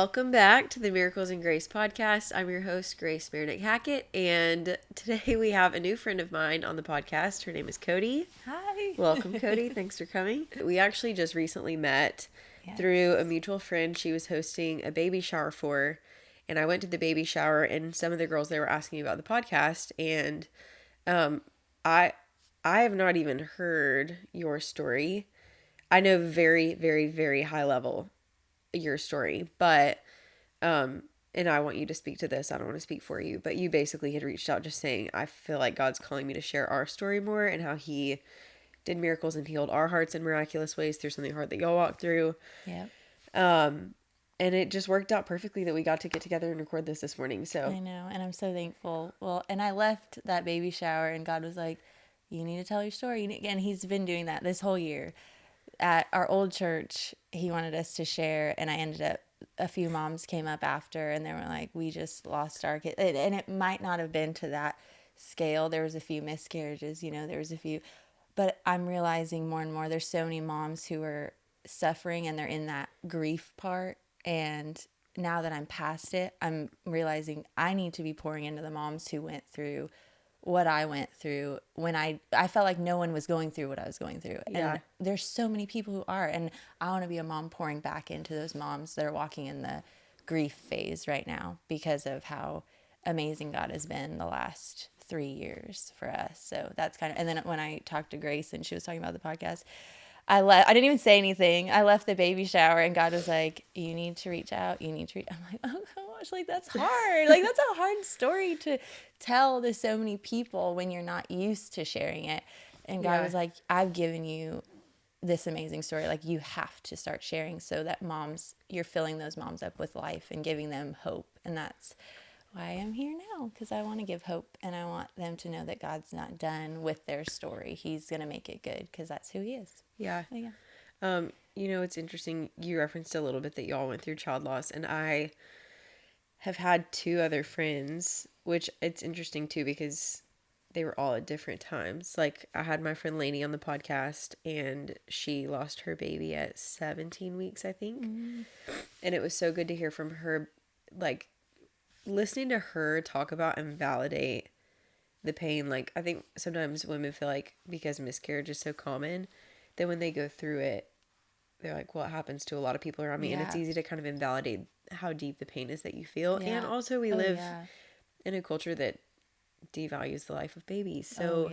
Welcome back to the Miracles and Grace podcast. I'm your host, Grace Meredith Hackett, and today we have a new friend of mine on the podcast. Her name is Codi. Hi. Welcome, Codi. Thanks for coming. We actually just recently met through a mutual friend she was hosting a baby shower for, and I went to the baby shower, and some of the girls, they were asking me about the podcast, and I have not even heard your story. I know very, very, very high level your story, but and I want you to speak to this. I don't want to speak for you, but you basically had reached out just saying, I feel like God's calling me to share our story more and how he did miracles and healed our hearts in miraculous ways through something hard that y'all walked through. Yep. And it just worked out perfectly that we got to get together and record this morning. So I know, and I'm so thankful. Well, and I left that baby shower and God was like, you need to tell your story. And he's been doing that this whole year. At our old church, he wanted us to share, and I ended up, a few moms came up after and they were like, we just lost our kid. And it might not have been to that scale. There was a few miscarriages, there was a few, but I'm realizing more and more there's so many moms who are suffering and they're in that grief part. And now that I'm past it, I'm realizing I need to be pouring into the moms who went through what I went through when I felt like no one was going through what I was going through. And there's so many people who are, and I want to be a mom pouring back into those moms that are walking in the grief phase right now because of how amazing God has been the last 3 years for us. So that's kind of, and then when I talked to Grace and she was talking about the podcast, I didn't even say anything. I left the baby shower and God was like, you need to reach out. I'm like, oh gosh, like that's hard. Like that's a hard story to tell to so many people when you're not used to sharing it. And God was like, I've given you this amazing story. Like you have to start sharing so that you're filling those moms up with life and giving them hope. And that's why I'm here now, because I want to give hope and I want them to know that God's not done with their story. He's going to make it good because that's who he is. Yeah. It's interesting. You referenced a little bit that y'all went through child loss, and I have had 2 other friends, which it's interesting too because they were all at different times. Like I had my friend Lainey on the podcast and she lost her baby at 17 weeks, I think. Mm. And it was so good to hear from her, like listening to her talk about and validate the pain. Like I think sometimes women feel like because miscarriage is so common that when they go through it, they're like, well, it happens to a lot of people around me. And it's easy to kind of invalidate how deep the pain is that you feel. Yeah. And also we live in a culture that devalues the life of babies. So,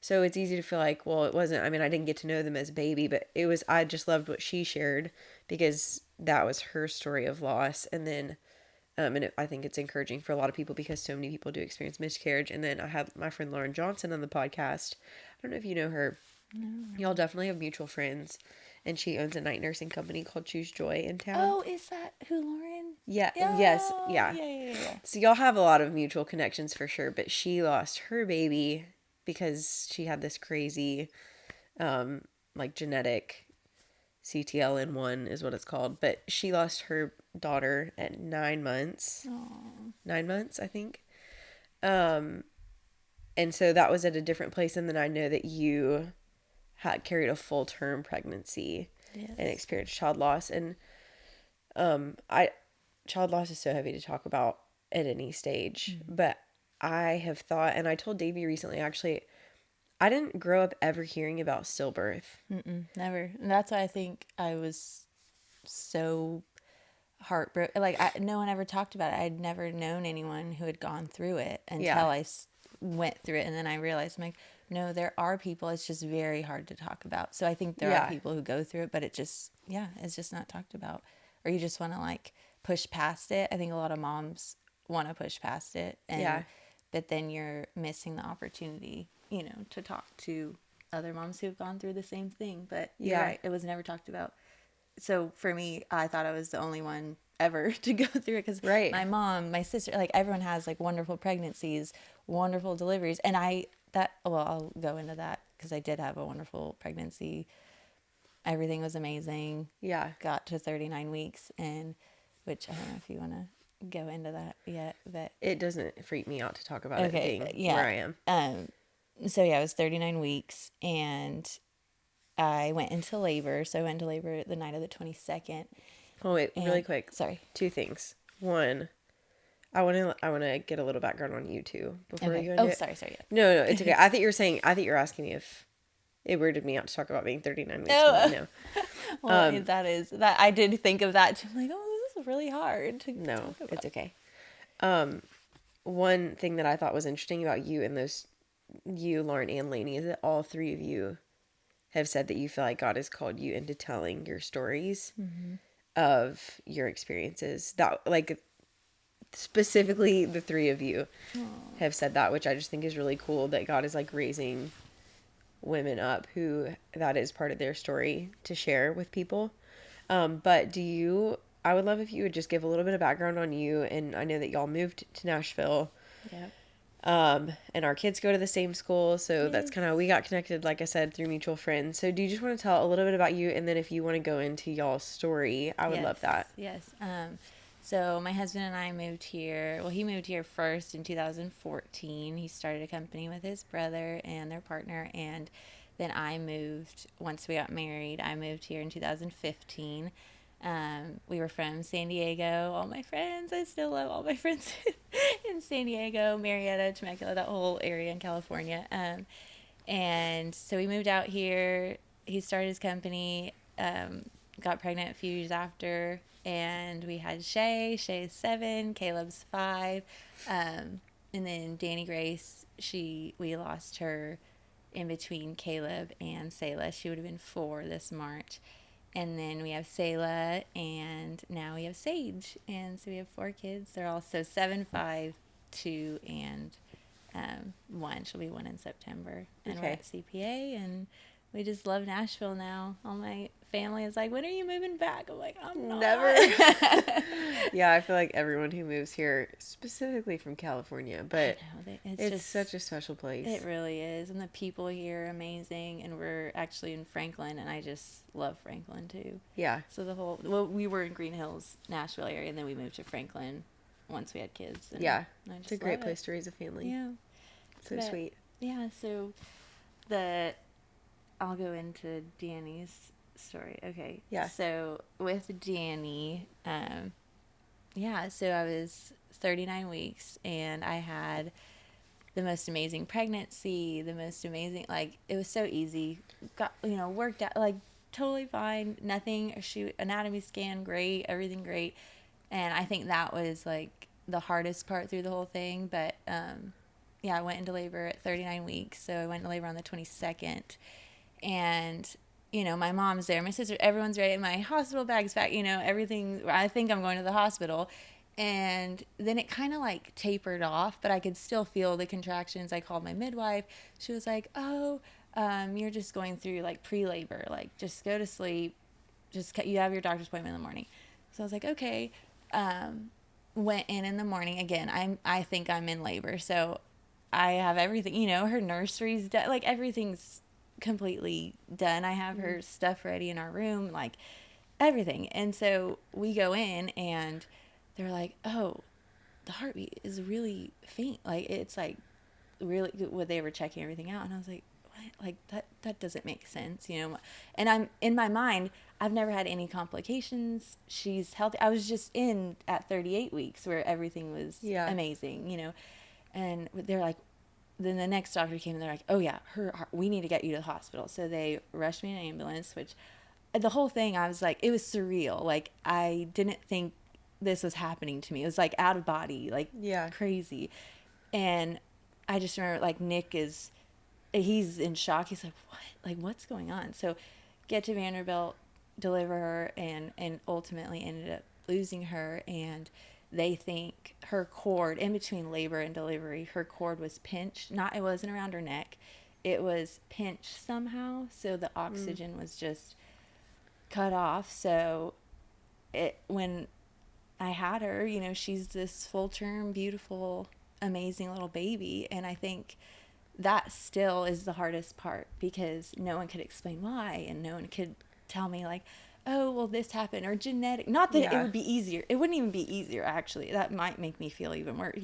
so it's easy to feel like, well, it wasn't, I didn't get to know them as a baby, but I just loved what she shared because that was her story of loss. And then, I think it's encouraging for a lot of people because so many people do experience miscarriage. And then I had my friend Lauren Johnson on the podcast. I don't know if you know her. No. Y'all definitely have mutual friends. And she owns a night nursing company called Choose Joy in town. Oh, is that who, Lauren? Yeah. Yes. Yeah. Yeah. So y'all have a lot of mutual connections for sure. But she lost her baby because she had this crazy, genetic CTLN1 is what it's called. But she lost her daughter at 9 months. Aww. 9 months, I think. And so that was at a different place. And then I know that you had carried a full-term pregnancy and experienced child loss. And child loss is so heavy to talk about at any stage. Mm-hmm. But I have thought, and I told Davey recently, actually, I didn't grow up ever hearing about stillbirth. Never. And that's why I think I was so heartbroken. Like, no one ever talked about it. I'd never known anyone who had gone through it until I went through it. And then I realized, I'm like, no, there are people. It's just very hard to talk about. So I think there are people who go through it, but it's just not talked about. Or you just want to push past it. I think a lot of moms want to push past it. But then you're missing the opportunity, to talk to other moms who've gone through the same thing. But you're right, it was never talked about. So for me, I thought I was the only one ever to go through it because my mom, my sister, everyone has wonderful pregnancies, wonderful deliveries. And I'll go into that because I did have a wonderful pregnancy. Everything was amazing. Yeah. Got to 39 weeks which I don't know if you want to go into that yet, but it doesn't freak me out to talk about it being where I am. So it was 39 weeks and I went into labor. So I went into labor the night of the 22nd Oh wait, really And quick. sorry. Two things. One, I want to get a little background on you too before we Okay. go into Oh, it. sorry. Sorry. No, no, it's okay. I think you were asking me if it weirded me out to talk about being 39 weeks Yeah. pregnant. No, Well, that I did think of that too. I'm like, oh, this is really hard to no, talk about. it's okay. One thing that I thought was interesting about you and you, Lauren, and Lainey, is that all three of you have said that you feel like God has called you into telling your stories of your experiences. That, like, specifically the three of you have said that, which I just think is really cool that God is like raising women up who that is part of their story to share with people. But I would love if you would just give a little bit of background on you. And I know that y'all moved to Nashville. Yep. And our kids go to the same school. So that's Yes. kind of, we got connected, like I said, through mutual friends. So do you just want to tell a little bit about you? And then if you want to go into y'all's story, I would love that. Yes. So my husband and I moved here. Well, he moved here first in 2014. He started a company with his brother and their partner, and then I moved once we got married. I moved here in 2015. We were from San Diego. All my friends, I still love all my friends in San Diego, Marietta, Temecula, that whole area in California. And so we moved out here. He started his company, got pregnant a few years after, and we had Shay. Shay's 7, Caleb's 5. And then Danny Grace, we lost her in between Caleb and Selah. She would have been 4 this March. And then we have Selah, and now we have Sage. And so we have 4 kids. They're all 7, 5, 2, and 1. She'll be 1 in September. And we're Okay. at CPA, and we just love Nashville now. All my family is like, when are you moving back? I'm like, I'm not. Never. Yeah, I feel like everyone who moves here, specifically from California, but it's just such a special place. It really is. And the people here are amazing. And we're actually in Franklin, and I just love Franklin too. Yeah. So we were in Green Hills, Nashville area, and then we moved to Franklin once we had kids. And Yeah. I It's a great place to raise a family. Yeah. So sweet. Yeah, so I'll go into Danny's story. Okay. Yeah. So with Danny, so I was 39 weeks, and I had the most amazing pregnancy, the most amazing, like, it was so easy. Got, worked out, like, totally fine. Nothing, anatomy scan, great, everything great. And I think that was, like, the hardest part through the whole thing. But, I went into labor at 39 weeks. So I went into labor on the 22nd. And, my mom's there, my sister, everyone's ready. My hospital bag's packed, everything. I think I'm going to the hospital. And then it kind of like tapered off, but I could still feel the contractions. I called my midwife. She was like, oh, you're just going through like pre-labor. Like, just go to sleep. You have your doctor's appointment in the morning. So I was like, okay. Went in the morning. Again, I think I'm in labor. So I have everything, her nursery's done. Like, everything's completely done. I have her stuff ready in our room, like everything. And so we go in, and they're like, oh, the heartbeat is really faint. Like, it's like really good. They were checking everything out. And I was like, what? Like, that doesn't make sense, And I'm in my mind, I've never had any complications. She's healthy. I was just in at 38 weeks where everything was amazing, And they're like, then the next doctor came, and they're like, oh yeah, we need to get you to the hospital. So they rushed me in an ambulance, which the whole thing, I was like, it was surreal. Like, I didn't think this was happening to me. It was like out of body, like crazy. And I just remember, like, Nick he's in shock. He's like, what? Like, what's going on? So get to Vanderbilt, deliver her, and ultimately ended up losing her. And they think her cord, in between labor and delivery, her cord was pinched. It wasn't around her neck. It was pinched somehow. So the oxygen was just cut off. So when I had her, she's this full-term, beautiful, amazing little baby. And I think that still is the hardest part, because no one could explain why, and no one could tell me, like, oh, well, this happened, or genetic. Not that it would be easier. It wouldn't even be easier, actually. That might make me feel even worse,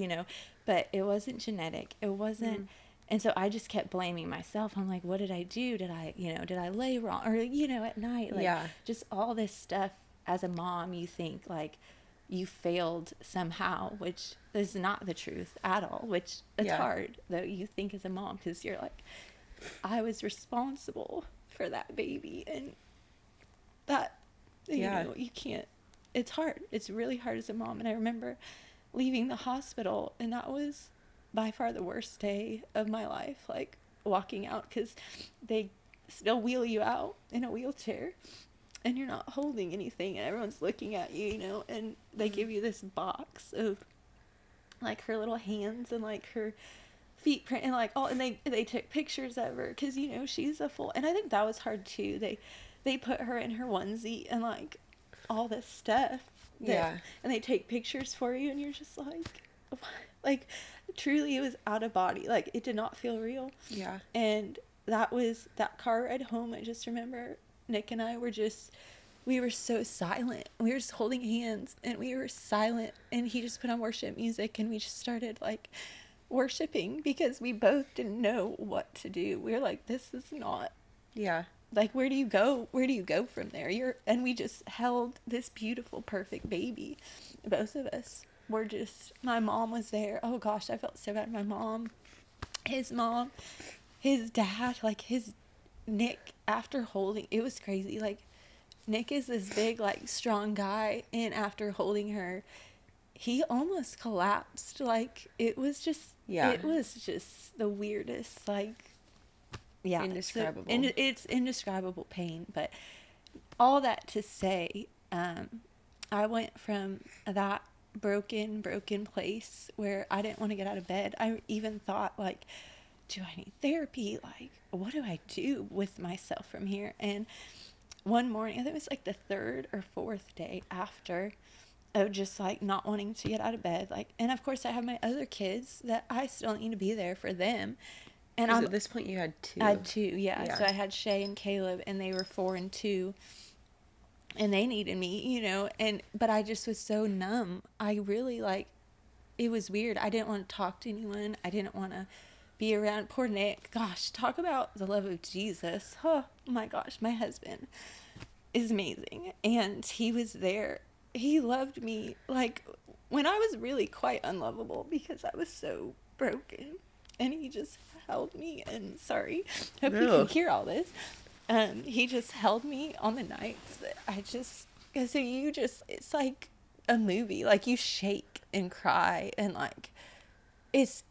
But it wasn't genetic. It wasn't. And so I just kept blaming myself. I'm like, what did I do? Did I lay wrong? Or, at night, like, just all this stuff as a mom, you think like you failed somehow, which is not the truth at all, which it's Yeah. hard though. You think as a mom, because you're like, I was responsible for that baby, and that, Yeah. you can't, it's hard. It's really hard as a mom. And I remember leaving the hospital, and that was by far the worst day of my life, like walking out, because they still wheel you out in a wheelchair and you're not holding anything and everyone's looking at you, and they give you this box of like her little hands and like her feet print and like all, and they took pictures of her because she's a full, and I think that was hard too. They put her in her onesie and like all this stuff that, Yeah. and they take pictures for you, and you're just like, what? Like truly it was out of body, like it did not feel real. Yeah. And that was that car ride home. I just remember Nick and I were just, we were so silent. We were just holding hands and we were silent, and he just put on worship music and we just started like worshiping because we both didn't know what to do. We were like, this is not, Yeah. like, where do you go? Where do you go from there? And we just held this beautiful, perfect baby. Both of us were just, my mom was there. Oh gosh, I felt so bad. My mom, his mom, his dad, like Nick, after holding, it was crazy. Like, Nick is this big, like, strong guy, and after holding her, he almost collapsed. Like, it was just, Yeah. it was just the weirdest, like, yeah. Indescribable. So, and it's indescribable pain. But all that to say, I went from that broken place where I didn't want to get out of bed. I even thought, like, do I need therapy? Like, what do I do with myself from here? And one morning, I think it was like the third or fourth day after, of just like not wanting to get out of bed. Like, and of course I have my other kids that I still need to be there for them. And At this point you had two. I had two, yeah. So I had Shay and Caleb, and they were 4 and 2, and they needed me, but I just was so numb. I really, like, it was weird. I didn't want to talk to anyone. I didn't want to be around poor Nick. Gosh, talk about the love of Jesus. Oh my gosh, my husband is amazing, and he was there. He loved me like when I was really quite unlovable because I was so broken, and he just held me. And sorry, hope you can hear all this. He just held me on the nights that I just, so you just, it's like a movie. Like, you shake and cry, and like it's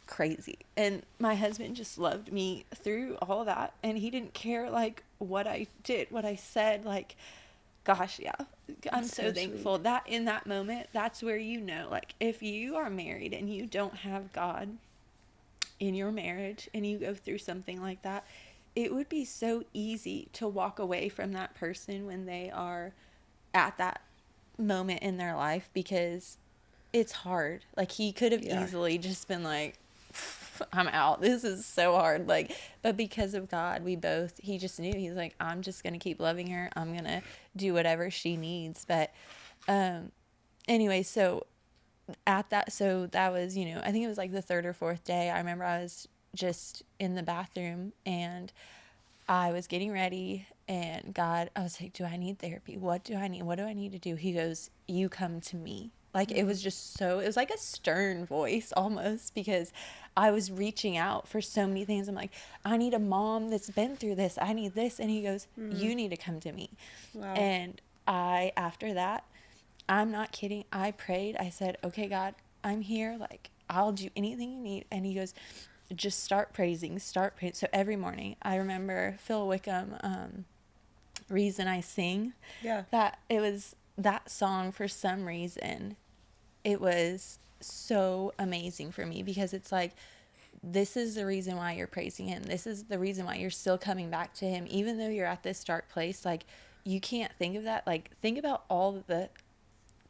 crazy. And my husband just loved me through all that, and he didn't care like what I did, what I said. Like, gosh, yeah, I'm so thankful that in that moment, that's where like, if you are married and you don't have God in your marriage and you go through something like that, it would be so easy to walk away from that person when they are at that moment in their life, because it's hard. Like, he could have easily just been like, I'm out. This is so hard. Like, but because of God, he just knew. He's like, I'm just going to keep loving her. I'm going to do whatever she needs. But anyway, so that was, I think it was like the third or fourth day. I remember I was just in the bathroom, and I was getting ready, and I was like, do I need therapy? What do I need? What do I need to do? He goes, you come to me. Like, it was just it was like a stern voice almost, because I was reaching out for so many things. I'm like, I need a mom that's been through this. I need this. And he goes, you need to come to me. Wow. And after that, I'm not kidding, I prayed. I said, okay, God, I'm here. Like, I'll do anything you need. And he goes, just start praising. So every morning, I remember Phil Wickham, Reason I Sing. Yeah. That it was that song, for some reason, it was so amazing for me, because it's like, this is the reason why you're praising him. This is the reason why you're still coming back to him, even though you're at this dark place. Like, you can't think of that. Like, think about all the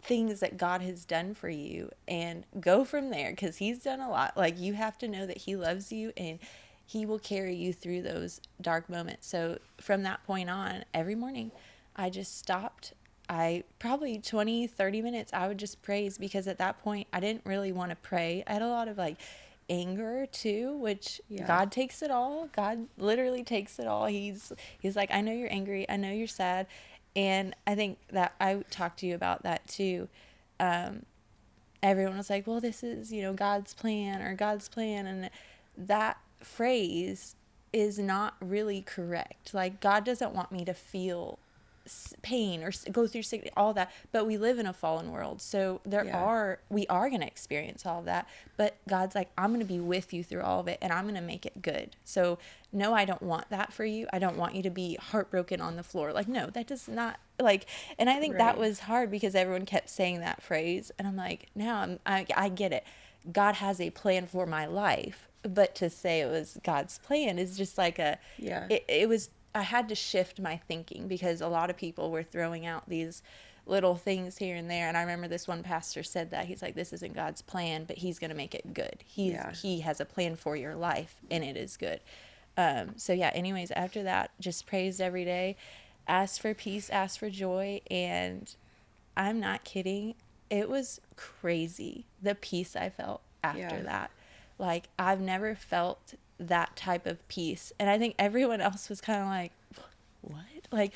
things that God has done for you and go from there, because he's done a lot. Like, you have to know that he loves you, and he will carry you through those dark moments. So from that point on, every morning I just stopped. I probably 20-30 minutes I would just praise, because at that point I didn't really want to pray. I had a lot of like anger too, which God takes it all. God literally takes it all. He's like, I know you're angry, I know you're sad, And I think that I talked to you about that too. Everyone was like, well, this is, God's plan or God's plan. And that phrase is not really correct. Like, God doesn't want me to feel pain or go through sickness, all that. But we live in a fallen world. So we are going to experience all of that. But God's like, I'm going to be with you through all of it and I'm going to make it good. So no, I don't want that for you. I don't want you to be heartbroken on the floor. Like, no, that does not, like, and I think that Right. was hard because everyone kept saying that phrase. And I'm like, I get it. God has a plan for my life. But to say it was God's plan is just like Yeah. it was, I had to shift my thinking because a lot of people were throwing out these little things here and there. And I remember this one pastor said that he's like, this isn't God's plan, but he's going to make it good. He has a plan for your life and it is good. So yeah, anyways, after that, just praised every day, asked for peace, asked for joy. And I'm not kidding. It was crazy. The peace I felt after that. Like, I've never felt that type of peace. And I think everyone else was kind of like, what? Like,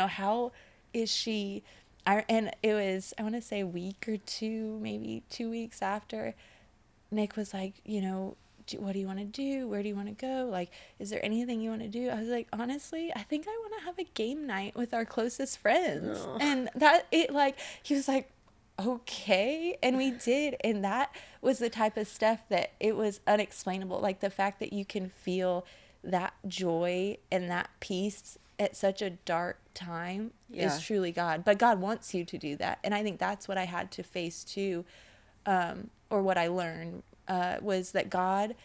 how is she? And it was, I want to say a week or two, maybe 2 weeks after, Nick was like, what do you want to do? Where do you want to go? Like, is there anything you want to do? I was like, honestly, I think I want to have a game night with our closest friends. Oh. And he was like, okay. And we did. And that was the type of stuff that it was unexplainable. Like, the fact that you can feel that joy and that peace at such a dark time is truly God. But God wants you to do that. And I think that's what I had to face too. Or what I learned was that God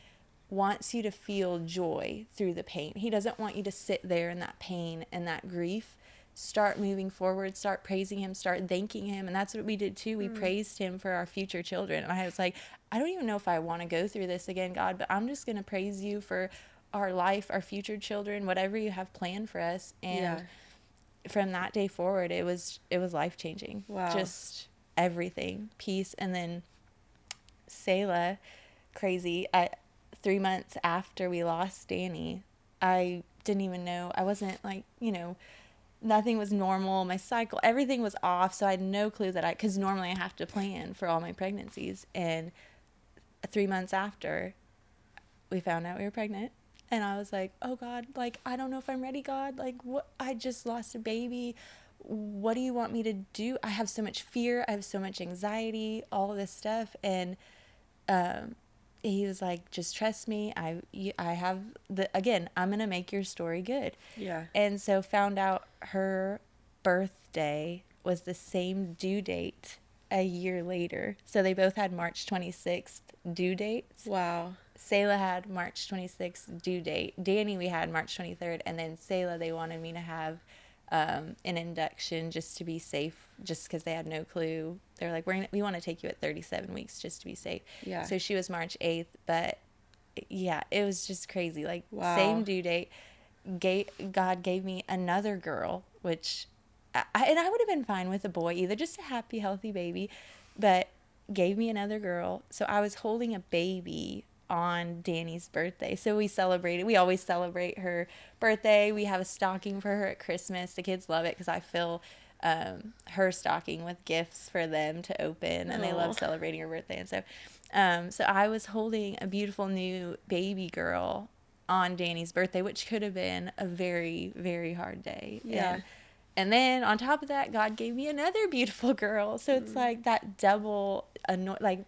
wants you to feel joy through the pain. He doesn't want you to sit there in that pain and that grief. Start moving forward, start praising him, start thanking him. And that's what we did too. We praised him for our future children. And I was like, I don't even know if I want to go through this again, God, but I'm just going to praise you for our life, our future children, whatever you have planned for us. And from that day forward, it was life-changing. Wow. Just everything, peace. And then Selah, crazy. 3 months after we lost Danny, I didn't even know. I wasn't like, nothing was normal. My cycle, everything was off. So I had no clue because normally I have to plan for all my pregnancies. And 3 months after, we found out we were pregnant. And I was like, oh God, like, I don't know if I'm ready, God. Like, what? I just lost a baby. What do you want me to do? I have so much fear. I have so much anxiety, all of this stuff. And he was like, just trust me. I have again, I'm going to make your story good. Yeah. And so found out her birthday was the same due date a year later. So they both had March 26th due dates. Wow. Selah had March 26th due date. Danny, we had March 23rd. And then Selah, they wanted me to have an induction just to be safe, just because they had no clue. They're like, we want to take you at 37 weeks just to be safe. Yeah. So she was March 8th. But yeah, it was just crazy. Like, wow. Same due date. God gave me another girl, which I would have been fine with a boy, either just a happy, healthy baby, but gave me another girl. So I was holding a baby on Danny's birthday. So we always celebrate her birthday. We have a stocking for her at Christmas. The kids love it because I fill her stocking with gifts for them to open, and they love celebrating her birthday. And so I was holding a beautiful new baby girl on Danny's birthday, which could have been a very, very hard day. Yeah. And then on top of that, God gave me another beautiful girl. So it's like that double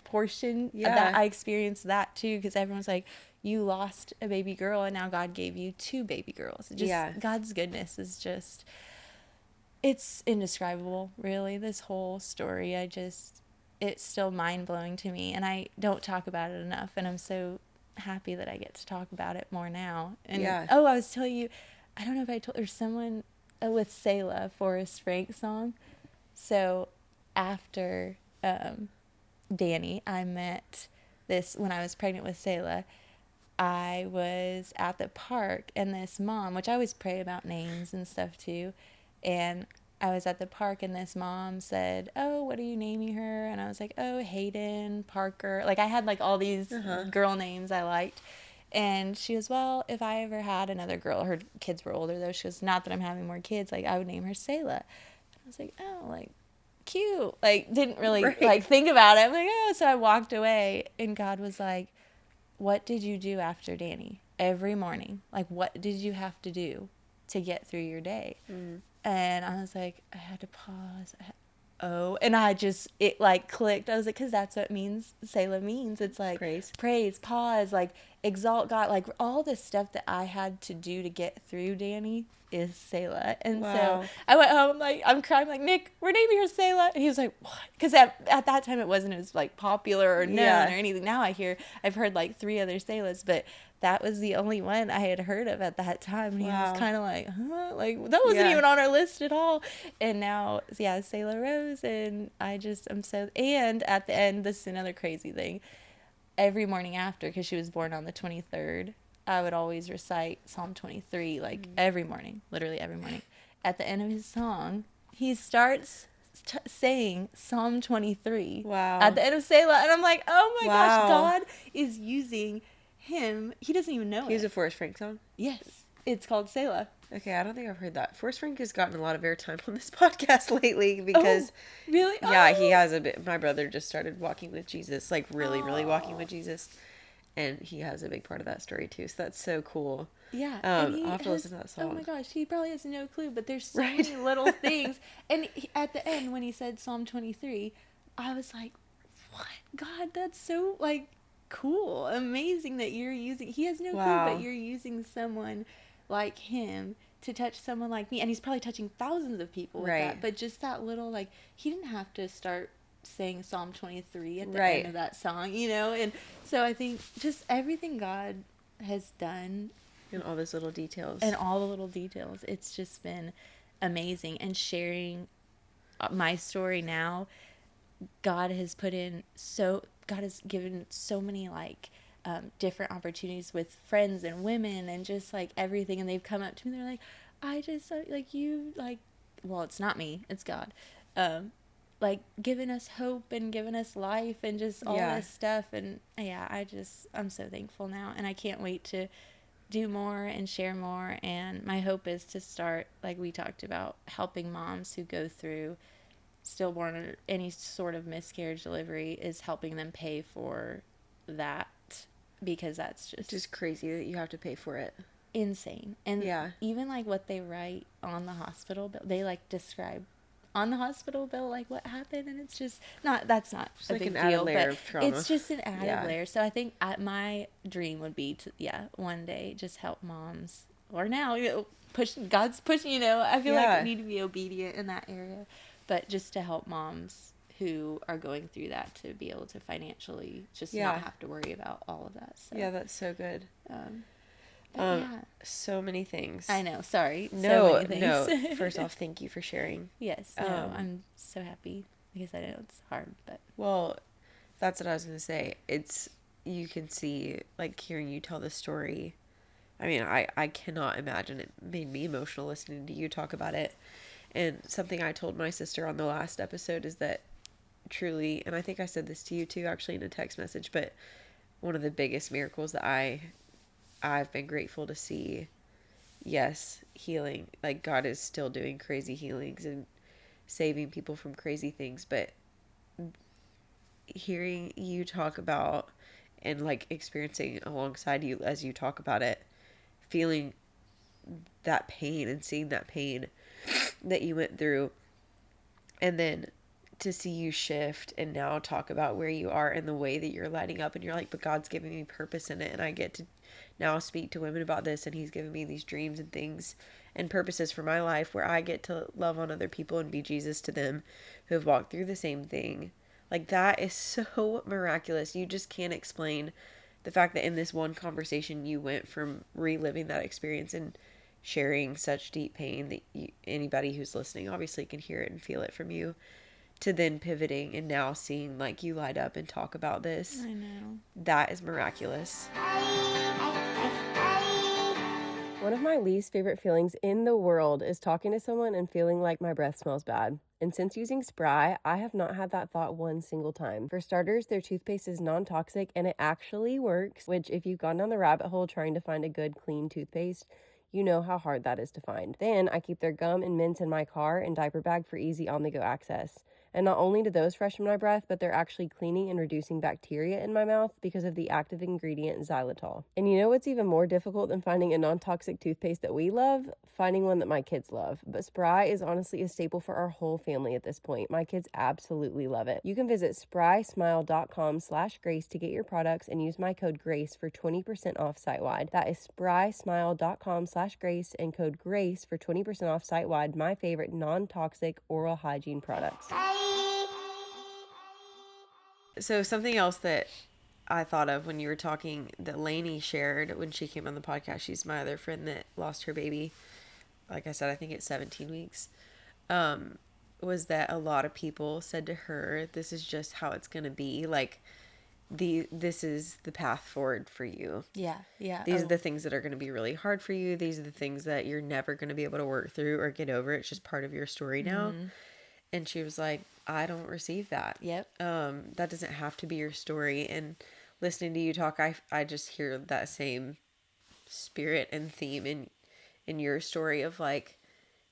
portion that I experienced that too, because everyone's like, you lost a baby girl and now God gave you two baby girls. God's goodness is just, it's indescribable, really. This whole story, it's still mind-blowing to me, and I don't talk about it enough, and I'm so happy that I get to talk about it more now. And I was telling you, I don't know if I told, there's someone with Selah, Forrest Frank song. So after Danny, I met when I was pregnant with Selah, I was at the park, and this mom, which I always pray about names and stuff too, and I was at the park, and this mom said, oh, what are you naming her? And I was like, oh, Hayden, Parker. Like, I had like all these girl names I liked. And she goes, well, if I ever had another girl, her kids were older though. She goes, not that I'm having more kids, like I would name her Selah. I was like, oh, like cute. Like didn't really Right. like think about it. I'm like, oh, so I walked away and God was like, what did you do after Danny every morning? Like what did you have to do to get through your day? And I was like, I had to pause. And I just, it like clicked. I was like, because that's what means, Selah means. It's like praise, pause, like exalt God. Like all this stuff that I had to do to get through Danny is Selah. And so Wow. I went home, like, I'm crying, like, Nick, we're naming her Selah. And he was like, what? Because at that time it wasn't as like popular or known or anything. Now I've heard like 3 other Selahs, but that was the only one I had heard of at that time. And he was kind of like, huh? Like, that wasn't even on our list at all. And now, yeah, Selah Rose. And I'm so, and at the end, this is another crazy thing. Every morning after, because she was born on the 23rd, I would always recite Psalm 23, like every morning, literally every morning. At the end of his song, he starts saying Psalm 23 at the end of Selah. And I'm like, oh my gosh, God is using him. He doesn't even know it. He's a Forrest Frank song? Yes. It's called Selah. Okay, I don't think I've heard that. Forrest Frank has gotten a lot of airtime on this podcast lately because... Oh, really? Yeah, he has a bit... My brother just started walking with Jesus, like really, really walking with Jesus. And he has a big part of that story too. So that's so cool. Yeah. I'll have to listen to that song. Oh my gosh, he probably has no clue, but there's so many little things. And at the end, when he said Psalm 23, I was like, what? God, that's so like cool. Amazing that you're using... He has no clue, but you're using someone like him to touch someone like me. And he's probably touching thousands of people with that. But just that little, like, he didn't have to start saying Psalm 23 at the end of that song, you know? And so I think just everything God has done. And all those little details. And all the little details. It's just been amazing. And sharing my story now, God has given so many, like, different opportunities with friends and women and just, like, everything. And they've come up to me, they're like, I just, like, you, like, well, it's not me, it's God. Like, giving us hope and giving us life and just all this stuff. And, yeah, I'm so thankful now. And I can't wait to do more and share more. And my hope is to start, like we talked about, helping moms who go through stillborn or any sort of miscarriage delivery, is helping them pay for that, because that's just crazy that you have to pay for it. Insane. And even like what they write on the hospital bill, they like describe on the hospital bill like what happened, and it's just that's not just a like big an deal, added layer but of trauma. it's just an added layer. So I think my dream would be to one day just help moms, or now God's pushing, I feel like I need to be obedient in that area, but just to help moms who are going through that to be able to financially just not have to worry about all of that. So, yeah, that's so good. So many things. I know. Sorry. No, so many things. No. First off, thank you for sharing. Yes. No, I'm so happy because I know it's hard, but. Well, that's what I was going to say. You can see, like, hearing you tell the story. I mean, I cannot imagine. It made me emotional listening to you talk about it. And something I told my sister on the last episode is that truly, and I think I said this to you too, actually, in a text message, but one of the biggest miracles that I've been grateful to see, healing, like God is still doing crazy healings and saving people from crazy things, but hearing you talk about and like experiencing alongside you as you talk about it, feeling that pain and seeing that pain that you went through, and then to see you shift and now talk about where you are and the way that you're lighting up, and you're like, but God's giving me purpose in it, and I get to now speak to women about this, and he's given me these dreams and things and purposes for my life where I get to love on other people and be Jesus to them who have walked through the same thing. Like, that is so miraculous. You just can't explain the fact that in this one conversation you went from reliving that experience and sharing such deep pain that anybody who's listening obviously can hear it and feel it from you, to then pivoting and now seeing like you light up and talk about this. I know. That is miraculous. One of my least favorite feelings in the world is talking to someone and feeling like my breath smells bad. And since using Spry, I have not had that thought one single time. For starters, their toothpaste is non-toxic and it actually works, which if you've gone down the rabbit hole trying to find a good, clean toothpaste, you know how hard that is to find. Then I keep their gum and mints in my car and diaper bag for easy on-the-go access. And not only do those freshen my breath, but they're actually cleaning and reducing bacteria in my mouth because of the active ingredient xylitol. And you know what's even more difficult than finding a non-toxic toothpaste that we love? Finding one that my kids love. But Spry is honestly a staple for our whole family at this point. My kids absolutely love it. You can visit sprysmile.com/grace to get your products and use my code GRACE for 20% off site-wide. That is sprysmile.com/grace and code GRACE for 20% off site-wide, my favorite non-toxic oral hygiene products. So something else that I thought of when you were talking that Lainey shared when she came on the podcast, she's my other friend that lost her baby. Like I said, I think it's 17 weeks. Was that a lot of people said to her, this is just how it's going to be. Like, this is the path forward for you. Yeah. These are the things that are going to be really hard for you. These are the things that you're never going to be able to work through or get over. It's just part of your story now. Mm-hmm. And she was like, I don't receive that. Yep. That doesn't have to be your story. And listening to you talk, I just hear that same spirit and theme in your story of like,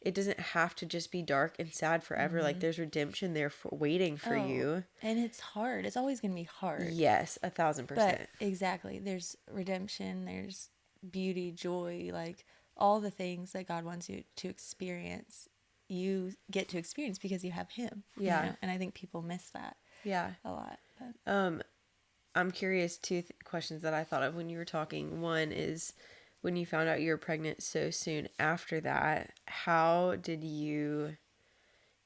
it doesn't have to just be dark and sad forever. Mm-hmm. Like there's redemption there for waiting for you. And it's hard. It's always going to be hard. Yes, 1,000%. But exactly. There's redemption. There's beauty, joy, like all the things that God wants you to experience. You get to experience because you have him. Yeah. You know? And I think people miss that. Yeah. A lot. But. I'm curious, two questions that I thought of when you were talking. One is, when you found out you were pregnant so soon after that, how did you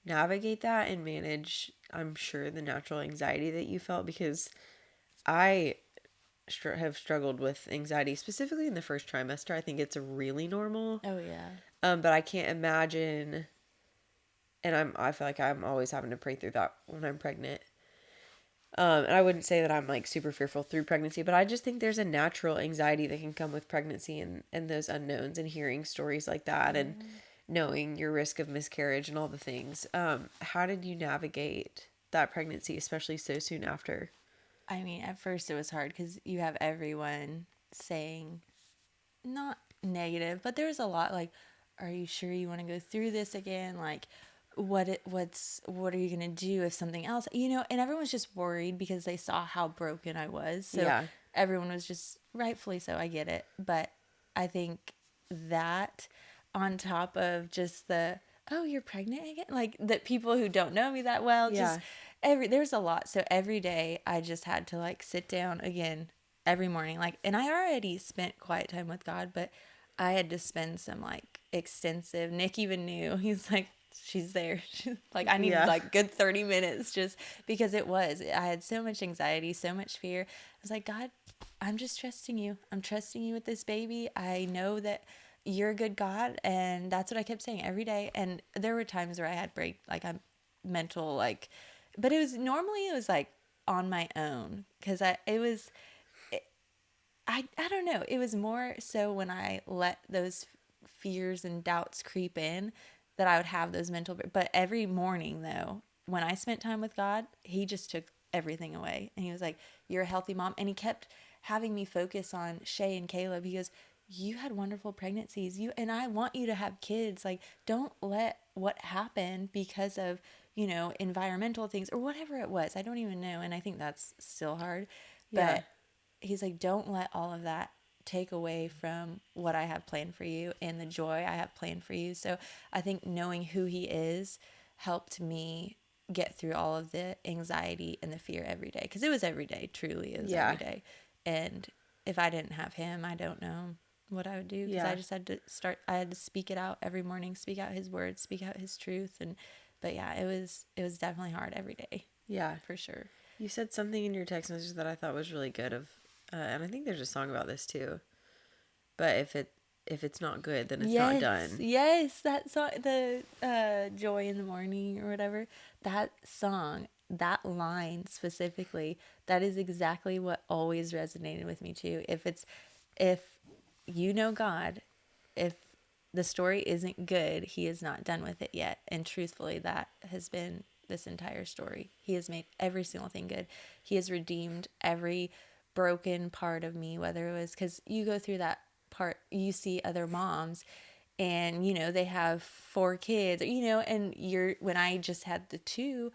navigate that and manage, I'm sure, the natural anxiety that you felt? Because I have struggled with anxiety, specifically in the first trimester. I think it's really normal. Oh, yeah. But I can't imagine, and I feel like I'm always having to pray through that when I'm pregnant. And I wouldn't say that I'm like super fearful through pregnancy, but I just think there's a natural anxiety that can come with pregnancy and those unknowns and hearing stories like that and knowing your risk of miscarriage and all the things. How did you navigate that pregnancy, especially so soon after? I mean, at first it was hard because you have everyone saying, not negative, but there's a lot like, are you sure you want to go through this again? Like, what are you going to do if something else, and everyone's just worried because they saw how broken I was. So yeah. Everyone was just, rightfully so, I get it. But I think that on top of just the, oh, you're pregnant again? Like the people who don't know me that well, just there's a lot. So every day I just had to like sit down again every morning. Like, and I already spent quiet time with God, but I had to spend some like extensive, Nick even knew, he's like, she's there. Like, I need like good 30 minutes just because I had so much anxiety, so much fear. I was like, God, I'm just trusting you. I'm trusting you with this baby. I know that you're a good God. And that's what I kept saying every day. And there were times where I had I'm mental, like, but it was like on my own. Cause I don't know. It was more so when I let those fears and doubts creep in that I would have those mental, but every morning though, when I spent time with God, he just took everything away. And he was like, you're a healthy mom. And he kept having me focus on Shay and Caleb. He goes, you had wonderful pregnancies. And I want you to have kids. Like, don't let what happened because of, environmental things or whatever it was. I don't even know. And I think that's still hard, but he's like, don't let all of that take away from what I have planned for you and the joy I have planned for you. So I think knowing who he is helped me get through all of the anxiety and the fear every day. Because it was every day, truly. It was every day. And if I didn't have him, I don't know what I would do. Because I just had to I had to speak it out every morning, speak out his words, speak out his truth. But yeah, it was definitely hard every day. Yeah. For sure. You said something in your text message that I thought was really good and I think there's a song about this too. But if it's not good, then it's not done. Yes, that song, the Joy in the Morning or whatever. That song, that line specifically, that is exactly what always resonated with me too. If you know God, if the story isn't good, he is not done with it yet. And truthfully, that has been this entire story. He has made every single thing good. He has redeemed every broken part of me, whether it was because you go through that part, you see other moms and, you know, they have 4 kids, you know, and when I just had the 2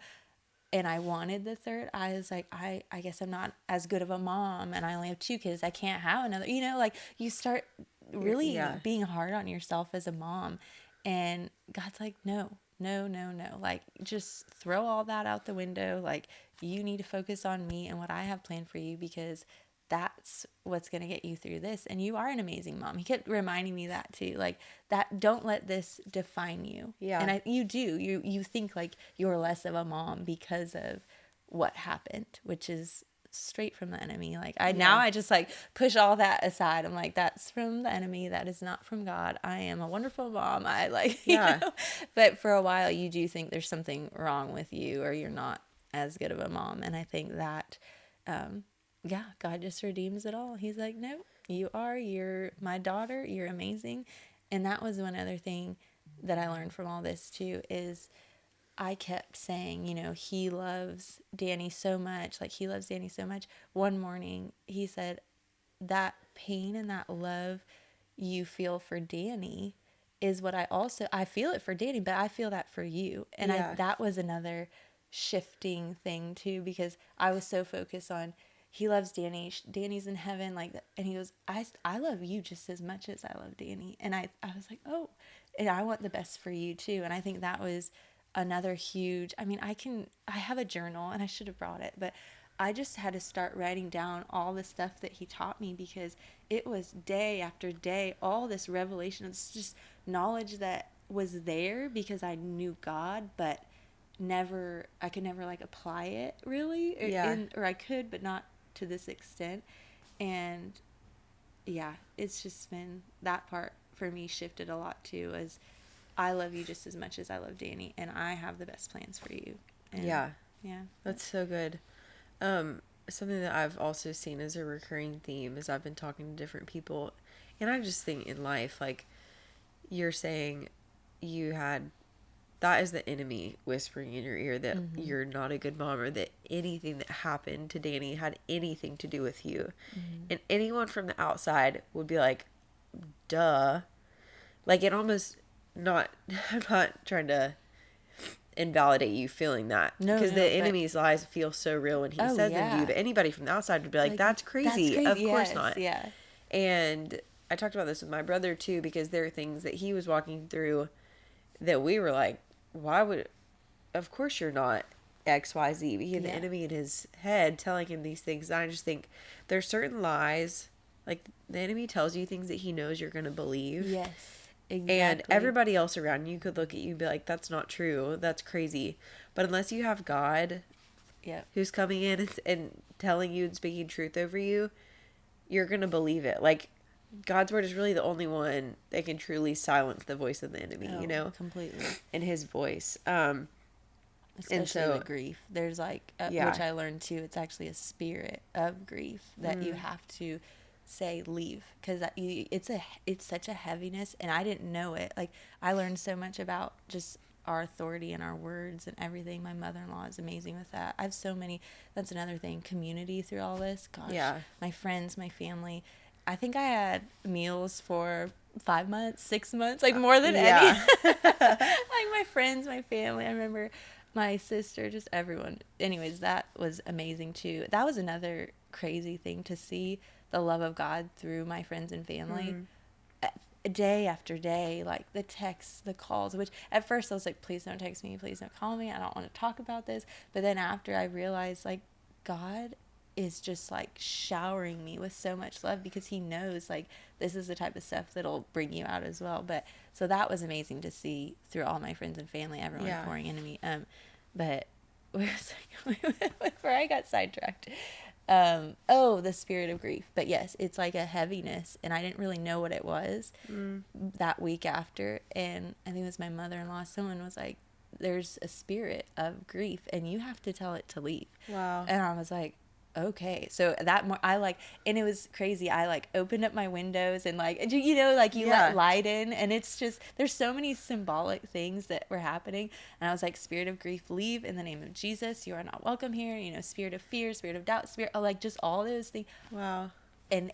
and I wanted the 3rd, I was like, I guess I'm not as good of a mom and I only have 2 kids. I can't have another, you know, like you start really Yeah. being hard on yourself as a mom. And God's like, no, no, no, no. Like, just throw all that out the window. Like, you need to focus on me and what I have planned for you, because that's what's going to get you through this. And you are an amazing mom. He kept reminding me that too. Like, that, don't let this define you. Yeah. And you do. You think like you're less of a mom because of what happened, which is straight from the enemy. Like, now I just like push all that aside. I'm like, that's from the enemy. That is not from God. I am a wonderful mom. I like, Yeah. you know? But for a while you do think there's something wrong with you, or you're not as good of a mom. And I think that, God just redeems it all. He's like, no, you're my daughter. You're amazing. And that was one other thing that I learned from all this too, is I kept saying, you know, he loves Danny so much. Like, he loves Danny so much. One morning he said, that pain and that love you feel for Danny is what I feel it for Danny, but I feel that for you. And that was another shifting thing too, because I was so focused on, he loves Danny, Danny's in heaven, like, and he goes, I love you just as much as I love Danny. And I was like, oh, and I want the best for you too. And I think that was another huge, I mean, I have a journal and I should have brought it, but I just had to start writing down all the stuff that he taught me, because it was day after day, all this revelation, it's just knowledge that was there because I knew God, but I could never like apply it really, or I could, but not to this extent. And yeah, it's just been, that part for me shifted a lot too, as I love you just as much as I love Danny, and I have the best plans for you. And yeah. That's so good. Something that I've also seen as a recurring theme as I've been talking to different people, and I just think in life, like you're saying, that is the enemy whispering in your ear that you're not a good mom, or that anything that happened to Danny had anything to do with you. And anyone from the outside would be like, duh. Like, it almost, I'm not trying to invalidate you feeling that, because the enemy's lies feel so real when he says them to you, but anybody from the outside would be like, that's crazy. Of course not. Yeah. And I talked about this with my brother too, because there are things that he was walking through that we were like, of course you're not XYZ. He had the enemy in his head telling him these things. And I just think there's certain lies, like the enemy tells you things that he knows you're going to believe. Yes, exactly. And everybody else around you could look at you and be like, that's not true. That's crazy. But unless you have God who's coming in and telling you and speaking truth over you, you're going to believe it. Like, God's word is really the only one that can truly silence the voice of the enemy, you know? Completely. And his voice. Especially with grief. There's like, which I learned too, it's actually a spirit of grief that you have to say leave, because it's such a heaviness, and I didn't know it. Like, I learned so much about just our authority and our words and everything. My mother-in-law is amazing with that. I have so many, that's another thing, community through all this. Gosh, my friends, my family. I think I had meals for 5 months, 6 months, like more than any. Like, my friends, my family. I remember my sister, just everyone. Anyways, that was amazing too. That was another crazy thing, to see the love of God through my friends and family. Day after day, like the texts, the calls, which at first I was like, please don't text me, please don't call me, I don't want to talk about this. But then after I realized, like, God is just like showering me with so much love, because he knows like this is the type of stuff that'll bring you out as well. But so that was amazing to see through all my friends and family, everyone pouring into me. But where I got sidetracked. The spirit of grief. But yes, it's like a heaviness, and I didn't really know what it was that week after. And I think it was my mother-in-law, someone was like, there's a spirit of grief and you have to tell it to leave. Wow. And I was like, okay. So that more, I like, and it was crazy. I like opened up my windows and like, you know, like you Yeah. let light in, and it's just, there's so many symbolic things that were happening. And I was like, spirit of grief, leave in the name of Jesus. You are not welcome here. You know, spirit of fear, spirit of doubt, spirit, like just all those things. Wow. And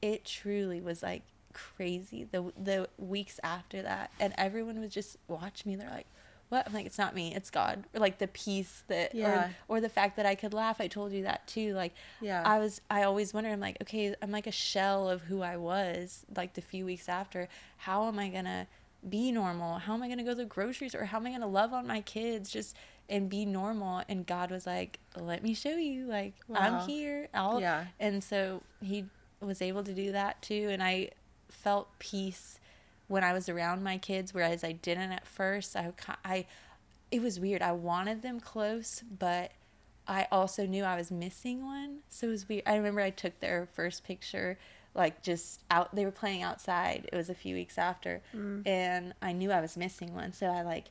it truly was like crazy the weeks after that, and everyone would just watch me. They're like, what? I'm like, it's not me, it's God. Or like the peace that, Yeah. or the fact that I could laugh. I told you that too. Like, Yeah. I always wonder, I'm like, okay, I'm like a shell of who I was like the few weeks after. How am I gonna be normal? How am I gonna go to the groceries, or how am I gonna love on my kids just and be normal? And God was like, let me show you, like, I'm Wow. here. Yeah. And so he was able to do that too, and I felt peace when I was around my kids, whereas I didn't at first. It was weird. I wanted them close, but I also knew I was missing one. So it was weird. I remember I took their first picture, like just out. They were playing outside. It was a few weeks after, and I knew I was missing one. So I like,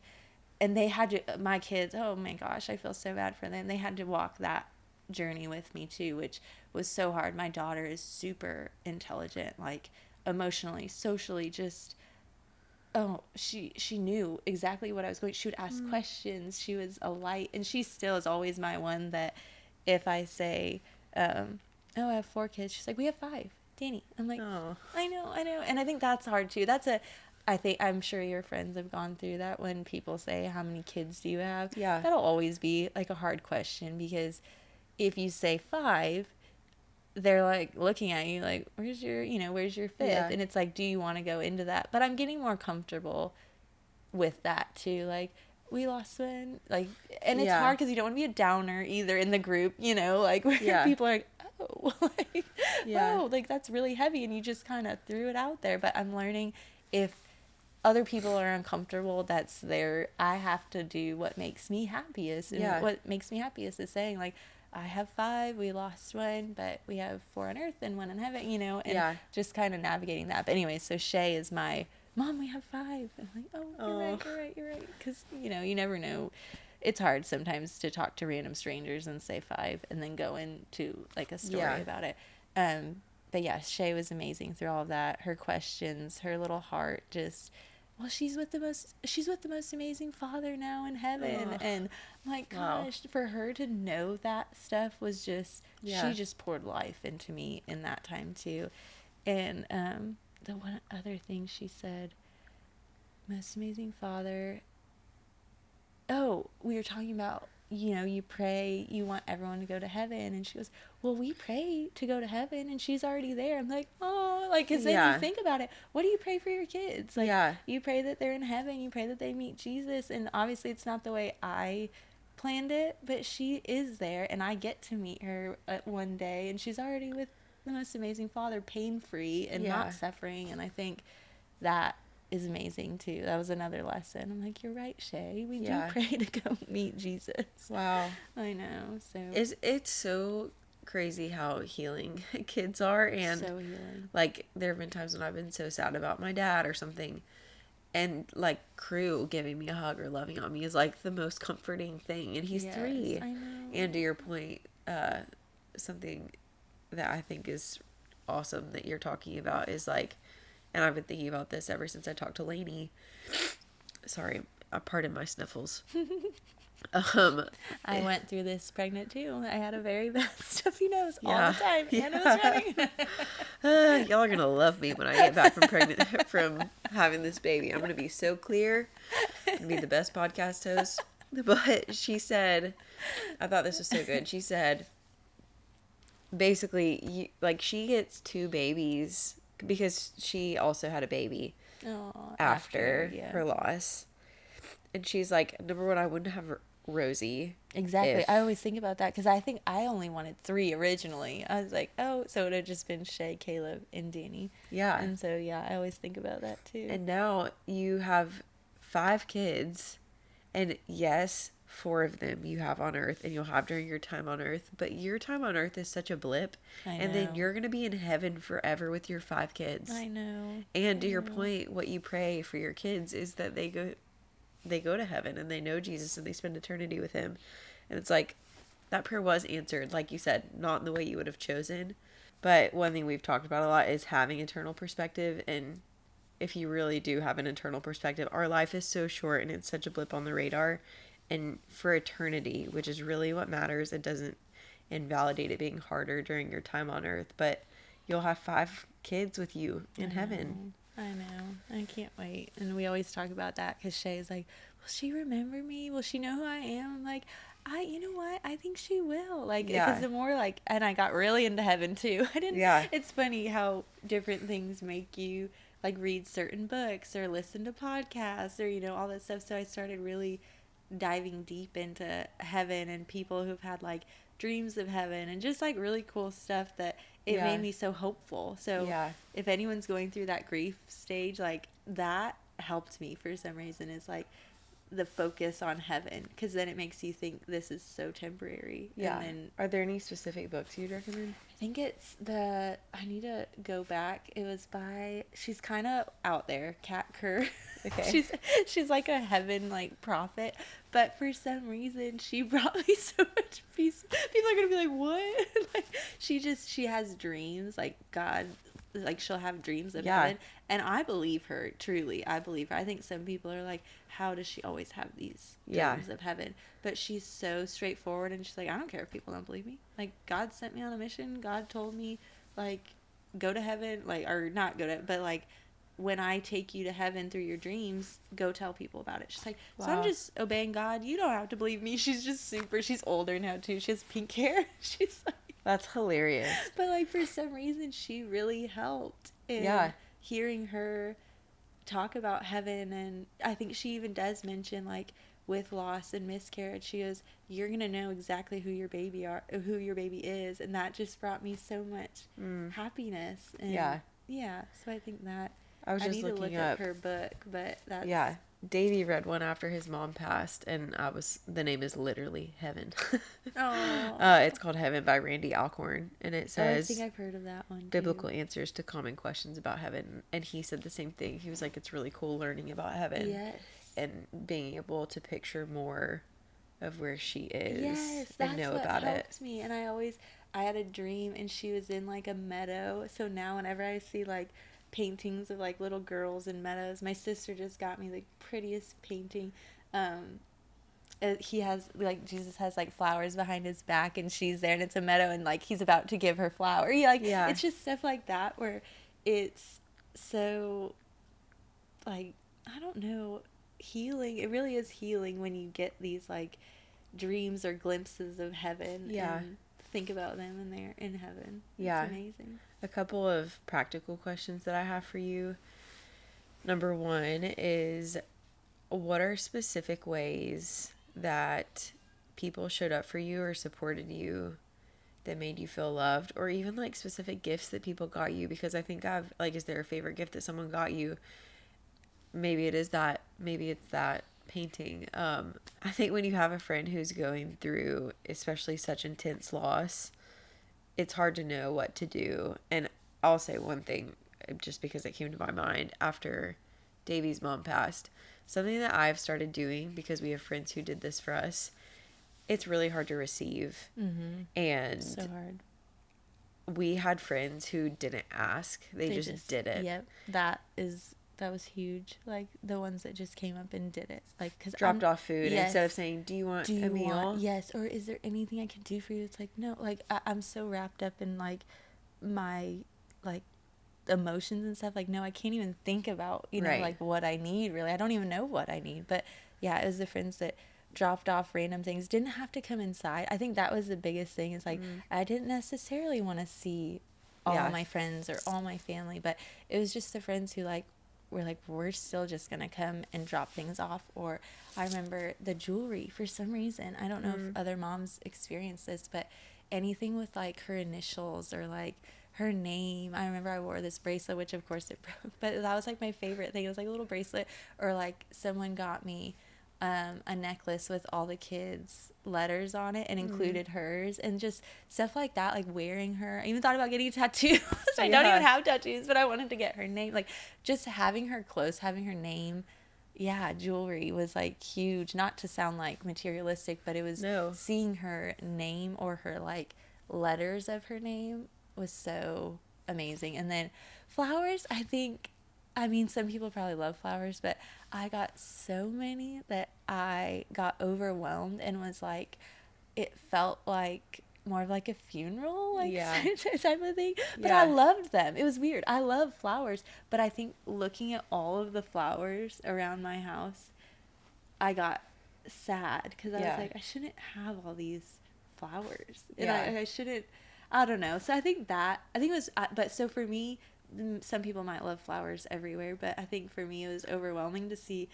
and they had to. My kids. Oh my gosh, I feel so bad for them. They had to walk that journey with me too, which was so hard. My daughter is super intelligent, like emotionally, socially, just she knew exactly what I was going. She would ask questions. She was a light, and she still is always my one that if I say, oh, I have 4 kids, she's like, we have 5, Danny. I'm like, Oh. I know, and I think that's hard too. I'm sure your friends have gone through that when people say, how many kids do you have? Yeah. That'll always be like a hard question, because if you say 5, they're like looking at you like, where's your 5th? Yeah. And it's like, do you want to go into that? But I'm getting more comfortable with that too. Like, we lost one, like, and it's Yeah. hard because you don't want to be a downer either in the group, like where Yeah. people are like, oh, like, Yeah. oh, like that's really heavy, and you just kind of threw it out there. But I'm learning, if other people are uncomfortable, that's their, I have to do what makes me happiest. And Yeah. what makes me happiest is saying, like, I have 5, we lost one, but we have 4 on earth and 1 in heaven, and Yeah. just kind of navigating that. But anyway, so Shay is my, Mom, we have 5. And I'm like, oh, you're right. Because, you never know. It's hard sometimes to talk to random strangers and say 5 and then go into like a story Yeah. about it. But yeah, Shay was amazing through all of that. Her questions, her little heart, just, well, she's with the most amazing Father now in heaven. Oh. And my Wow. gosh, for her to know that stuff was just, Yeah. she just poured life into me in that time too. And the one other thing she said, most amazing Father. Oh, we were talking about, you pray, you want everyone to go to heaven. And she goes, well, we pray to go to heaven, and she's already there. I'm like, oh, like, because then Yeah. you think about it. What do you pray for your kids? Like, Yeah. you pray that they're in heaven. You pray that they meet Jesus. And obviously it's not the way I planned it, but she is there, and I get to meet her one day, and she's already with the most amazing Father, pain-free and Yeah. not suffering. And I think that is amazing too. That was another lesson. I'm like, you're right, Shay. We Yeah. do pray to go meet Jesus. Wow. I know. So It's so crazy how healing kids are, and so healing. like there have been times when I've been so sad about my dad or something, and like Crew giving me a hug or loving on me is like the most comforting thing, and he's Yes, 3. I know. And to your point, something that I think is awesome that you're talking about is like, and I've been thinking about this ever since I talked to Lainey. Sorry, pardon my sniffles. I went through this pregnant too. I had a very bad stuffy nose all Yeah. the time, and it was running. Y'all are gonna love me when I get back from having this baby. I'm gonna be so clear. I'm gonna be the best podcast host. But she said, I thought this was so good. She said, basically, like she gets 2 babies because she also had a baby Oh, after yeah. her loss, and she's like, number one, I wouldn't have Rosie. Exactly. if- I always think about that because I think I only wanted 3 originally. I was like, oh, so it would have just been Shay, Caleb, and Danny. Yeah. And so, yeah, I always think about that too. And now you have 5 kids, and yes, 4 of them you have on Earth, and you'll have during your time on Earth. But your time on Earth is such a blip, and then know. you're gonna be in heaven forever with your 5 kids. I know. And to your point, what you pray for your kids is that they go to heaven and they know Jesus and they spend eternity with him. And it's like, that prayer was answered, like you said, not in the way you would have chosen. But one thing we've talked about a lot is having eternal perspective. And if you really do have an eternal perspective, our life is so short and it's such a blip on the radar. And for eternity, which is really what matters, it doesn't invalidate it being harder during your time on earth. But you'll have 5 kids with you in heaven. I know. I can't wait. And we always talk about that because Shay's like, will she remember me? Will she know who I am? I'm like, you know what? I think she will. Like, because the more like, and I got really into heaven too. It's funny how different things make you like read certain books or listen to podcasts or, you know, all that stuff. So I started really diving deep into heaven and people who've had like dreams of heaven and just like really cool stuff that it made me so hopeful. So if anyone's going through that grief stage, like that helped me for some reason, is like the focus on heaven, because then it makes you think this is so temporary. Yeah. And then, are there any specific books you'd recommend? I think it's I need to go back. It was by, she's kind of out there, Kat Kerr. Okay. she's like a heaven like prophet, but for some reason she brought me so much peace. People are gonna be like, what? Like she has dreams, like God, like she'll have dreams of heaven, and I believe her. Truly, I believe her. I think some people are like, how does she always have these dreams of heaven? But she's so straightforward, and she's like, I don't care if people don't believe me. Like, God sent me on a mission. God told me, like, go to heaven, like, or not go to, but like, when I take you to heaven through your dreams, go tell people about it. She's like, so I'm just obeying God. You don't have to believe me. She's just she's older now too. She has pink hair. She's like, that's hilarious. But like for some reason, she really helped in hearing her talk about heaven. And I think she even does mention like with loss and miscarriage, she goes, you're going to know exactly who your baby is. And that just brought me so much happiness. And so I think that I need to look up her book, but that's Davey read one after his mom passed, and the name is literally Heaven. It's called Heaven by Randy Alcorn, and it says, I think I've heard of that one too. Biblical answers to common questions about heaven. And he said the same thing. He was like, it's really cool learning about heaven and being able to picture more of where she is and know about it. Helps me. And I had a dream, and she was in like a meadow. So now whenever I see like paintings of like little girls in meadows, my sister just got me the prettiest painting. He has like, Jesus has like flowers behind his back, and she's there, and it's a meadow, and like he's about to give her flower. It's just stuff like that where it's so like, I don't know, healing. It really is healing when you get these like dreams or glimpses of heaven and think about them and they're in heaven. It's amazing. A couple of practical questions that I have for you. Number 1 is, what are specific ways that people showed up for you or supported you that made you feel loved, or even like specific gifts that people got you? Because I think is there a favorite gift that someone got you? Maybe it's that painting. I think when you have a friend who's going through especially such intense loss, it's hard to know what to do. And I'll say one thing just because it came to my mind after Davey's mom passed. Something that I've started doing, because we have friends who did this for us, it's really hard to receive. Mm-hmm. And so hard. We had friends who didn't ask. They just did it. Yep. That was huge. Like the ones that just came up and did it. Like, cause dropped off food instead of saying, do you want a meal? Yes. Or is there anything I can do for you? It's like, no, like I'm so wrapped up in like my like emotions and stuff. Like, no, I can't even think about, you know, like what I need really. I don't even know what I need. But yeah, it was the friends that dropped off random things, didn't have to come inside. I think that was the biggest thing, is like, I didn't necessarily want to see all my friends or all my family, but it was just the friends who like, we're still just gonna come and drop things off. Or I remember the jewelry, for some reason, I don't know if other moms experience this, but anything with like her initials or like her name. I remember I wore this bracelet, which of course it broke, but that was like my favorite thing. It was like a little bracelet. Or like someone got me a necklace with all the kids' letters on it and included hers, and just stuff like that, like wearing her. I even thought about getting a tattoo. I don't even have tattoos, but I wanted to get her name. Like just having her close, having her name yeah, jewelry was like huge. Not to sound like materialistic, but it was No. seeing her name or her like letters of her name was so amazing. And then flowers, I think, I mean, some people probably love flowers, but I got so many that I got overwhelmed and was like, it felt like more of like a funeral, like Yeah. type of thing. But Yeah. I loved them. It was weird. I love flowers, but I think looking at all of the flowers around my house, I got sad because I was Yeah. like, I shouldn't have all these flowers, and Yeah. I shouldn't. I don't know. So I think it was. But so for me, some people might love flowers everywhere, but I think for me it was overwhelming to see.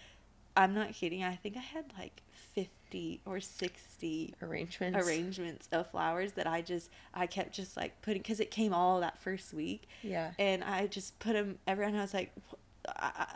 I'm not kidding. I think I had like 50 or 60 arrangements of flowers that I kept just like putting, because it came all that first week. Yeah. And I just put them everyone. I was like,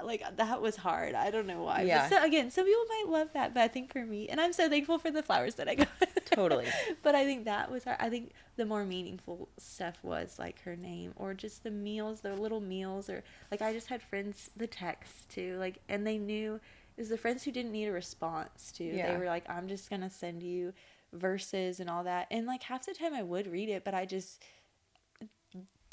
like that was hard. I don't know why. Yeah. But so again, some people might love that, but I think for me, and I'm so thankful for the flowers that I got. Totally. But I think that was hard. I think the more meaningful stuff was like her name, or just the meals, the little meals, or like I just had friends, the text too, like, and they knew. It was the friends who didn't need a response to. Yeah. They were like, I'm just gonna send you verses and all that. And like half the time I would read it, but I just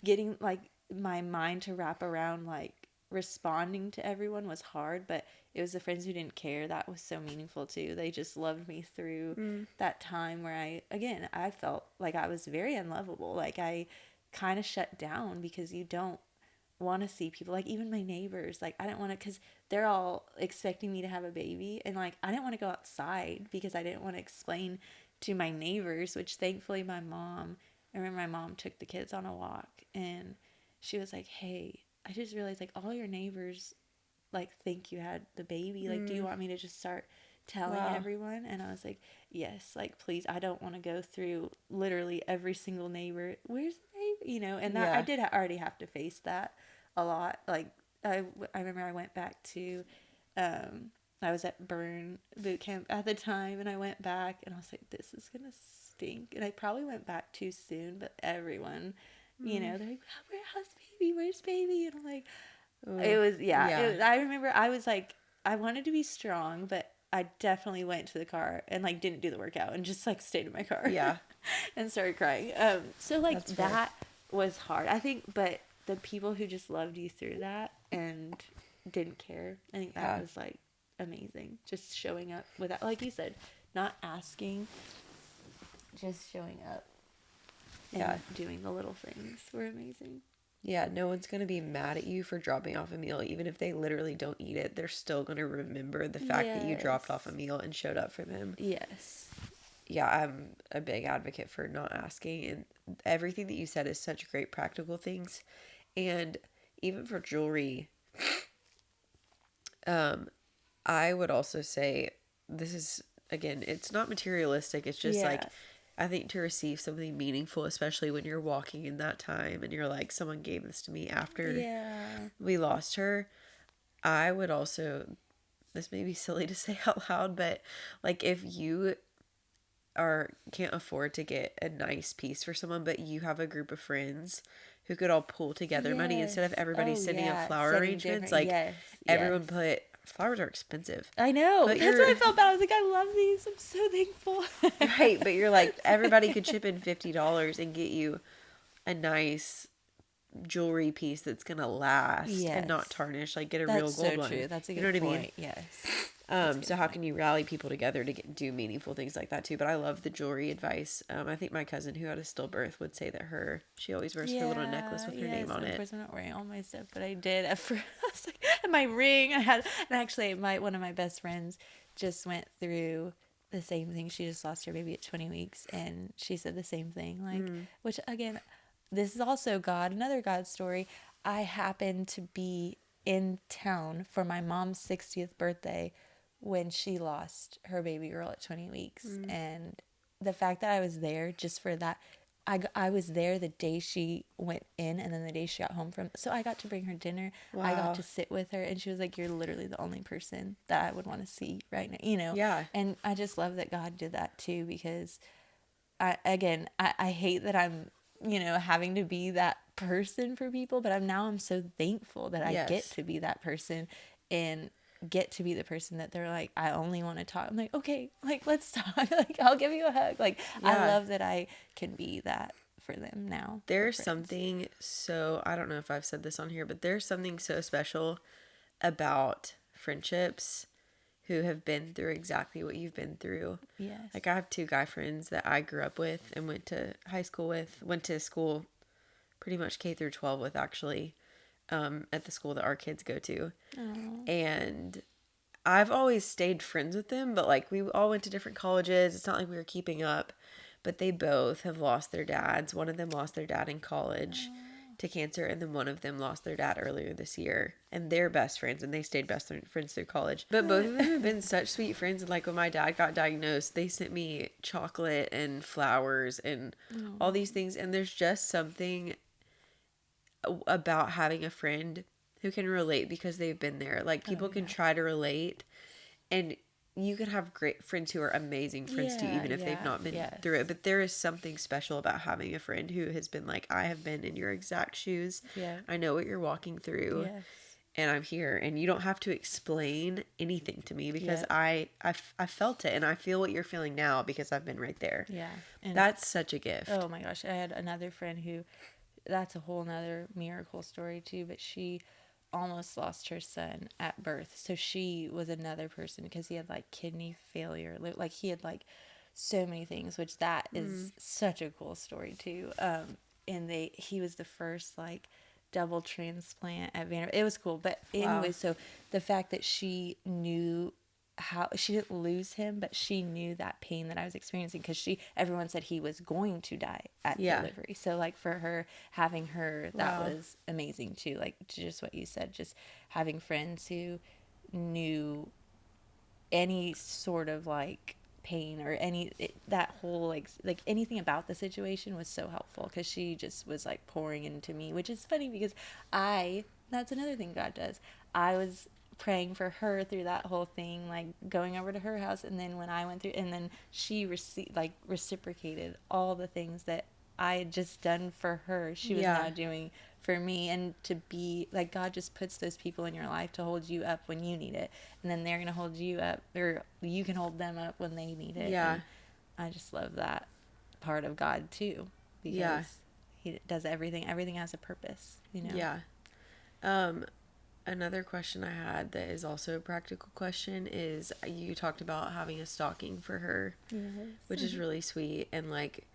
getting like my mind to wrap around like responding to everyone was hard. But it was the friends who didn't care that was so meaningful too. They just loved me through that time where I felt like I was very unlovable. Like I kind of shut down because you don't want to see people, like even my neighbors, like I didn't want to, because they're all expecting me to have a baby, and like I didn't want to go outside because I didn't want to explain to my neighbors, which thankfully I remember my mom took the kids on a walk, and she was like, hey, I just realized like all your neighbors like think you had the baby, like do you want me to just start telling everyone? And I was like, yes, like please, I don't want to go through literally every single neighbor, where's the baby, and that I did already have to face that a lot. Like I remember I went back to I was at Burn boot camp at the time, and I went back and I was like, this is gonna stink. And I probably went back too soon, but everyone, they're like, how's baby, where's baby? And I'm like, it was I remember I was like, I wanted to be strong, but I definitely went to the car and like didn't do the workout and just like stayed in my car. Yeah. And started crying. So like that was hard, I think, but the people who just loved you through that and didn't care, I think that was like amazing. Just showing up without, like you said, not asking, just showing up and doing the little things were amazing. Yeah, no one's going to be mad at you for dropping off a meal. Even if they literally don't eat it, they're still going to remember the fact that you dropped off a meal and showed up for them. Yes. Yeah, I'm a big advocate for not asking. And everything that you said is such great practical things. And even for jewelry, I would also say this is, again, it's not materialistic. It's just like, I think to receive something meaningful, especially when you're walking in that time and you're like, someone gave this to me after we lost her. I would also, this may be silly to say out loud, but like if you can't afford to get a nice piece for someone, but you have a group of friends who could all pull together money instead of everybody sending in flower arrangements, like everyone put, flowers are expensive. I know. That's what I felt bad. I was like, I love these. I'm so thankful. Right, but you're like, everybody could chip in $50 and get you a nice jewelry piece that's gonna last and not tarnish. Like, get a real gold one. True. That's a good point. I mean? Yes. So how can you rally people together to do meaningful things like that too? But I love the jewelry advice. I think my cousin who had a stillbirth would say that she always wears her little necklace with her name on it. Of course, I'm not wearing all my stuff, but I did at first. I was like, and my ring. And actually, one of my best friends just went through the same thing. She just lost her baby at 20 weeks, and she said the same thing. Like, which again, this is also another God story. I happened to be in town for my mom's 60th birthday when she lost her baby girl at 20 weeks. And the fact that I was there just for that, I was there the day she went in and then the day she got home from, so I got to bring her dinner. Wow. I got to sit with her, and she was like, you're literally the only person that I would want to see right now, Yeah. And I just love that God did that too, because I hate that I'm, having to be that person for people, but I'm so thankful that I get to be that person. And get to be the person that they're like, I only want to talk. I'm like, okay, like, let's talk. Like, I'll give you a hug. Like, I love that I can be that for them now. There's something so, I don't know if I've said this on here, but there's something so special about friendships who have been through exactly what you've been through. Yes. Like, I have 2 guy friends that I grew up with and went to high school with, went to school pretty much K through 12 with, actually, at the school that our kids go to. Aww. And I've always stayed friends with them, but like we all went to different colleges. It's not like we were keeping up, but they both have lost their dads. One of them lost their dad in college to cancer, and then one of them lost their dad earlier this year. And they're best friends, and they stayed best friends through college. But both of them have been such sweet friends. And like when my dad got diagnosed, they sent me chocolate and flowers and all these things. And there's just something about having a friend who can relate because they've been there. Like, people can try to relate, and you can have great friends who are amazing friends too, even if they've not been through it. But there is something special about having a friend who has been like, I have been in your exact shoes. Yeah. I know what you're walking through. Yes. And I'm here, and you don't have to explain anything to me because I felt it, and I feel what you're feeling now because I've been right there. Yeah. And that's such a gift. oh my gosh, I had another friend who, that's a whole nother miracle story too, but she almost lost her son at birth. So she was another person because he had like kidney failure. Like, he had like so many things, which that is such a cool story too. And he was the first like double transplant at Vanderbilt. It was cool. But anyway, so the fact that she knew how, she didn't lose him, but she knew that pain that I was experiencing because everyone said he was going to die at delivery. So like, for her, having her, that was amazing too. Like, just what you said, just having friends who knew any sort of like pain or that whole like anything about the situation was so helpful because she just was like pouring into me, which is funny because that's another thing God does. I was praying for her through that whole thing, like going over to her house, and then when I went through, and then she reciprocated all the things that I had just done for her, she was now doing for me. And to be like, God just puts those people in your life to hold you up when you need it, and then they're gonna hold you up, or you can hold them up when they need it. And I just love that part of God too, because he does everything has a purpose, you know. Another question I had that is also a practical question is, you talked about having a stocking for her, which is really sweet. And like,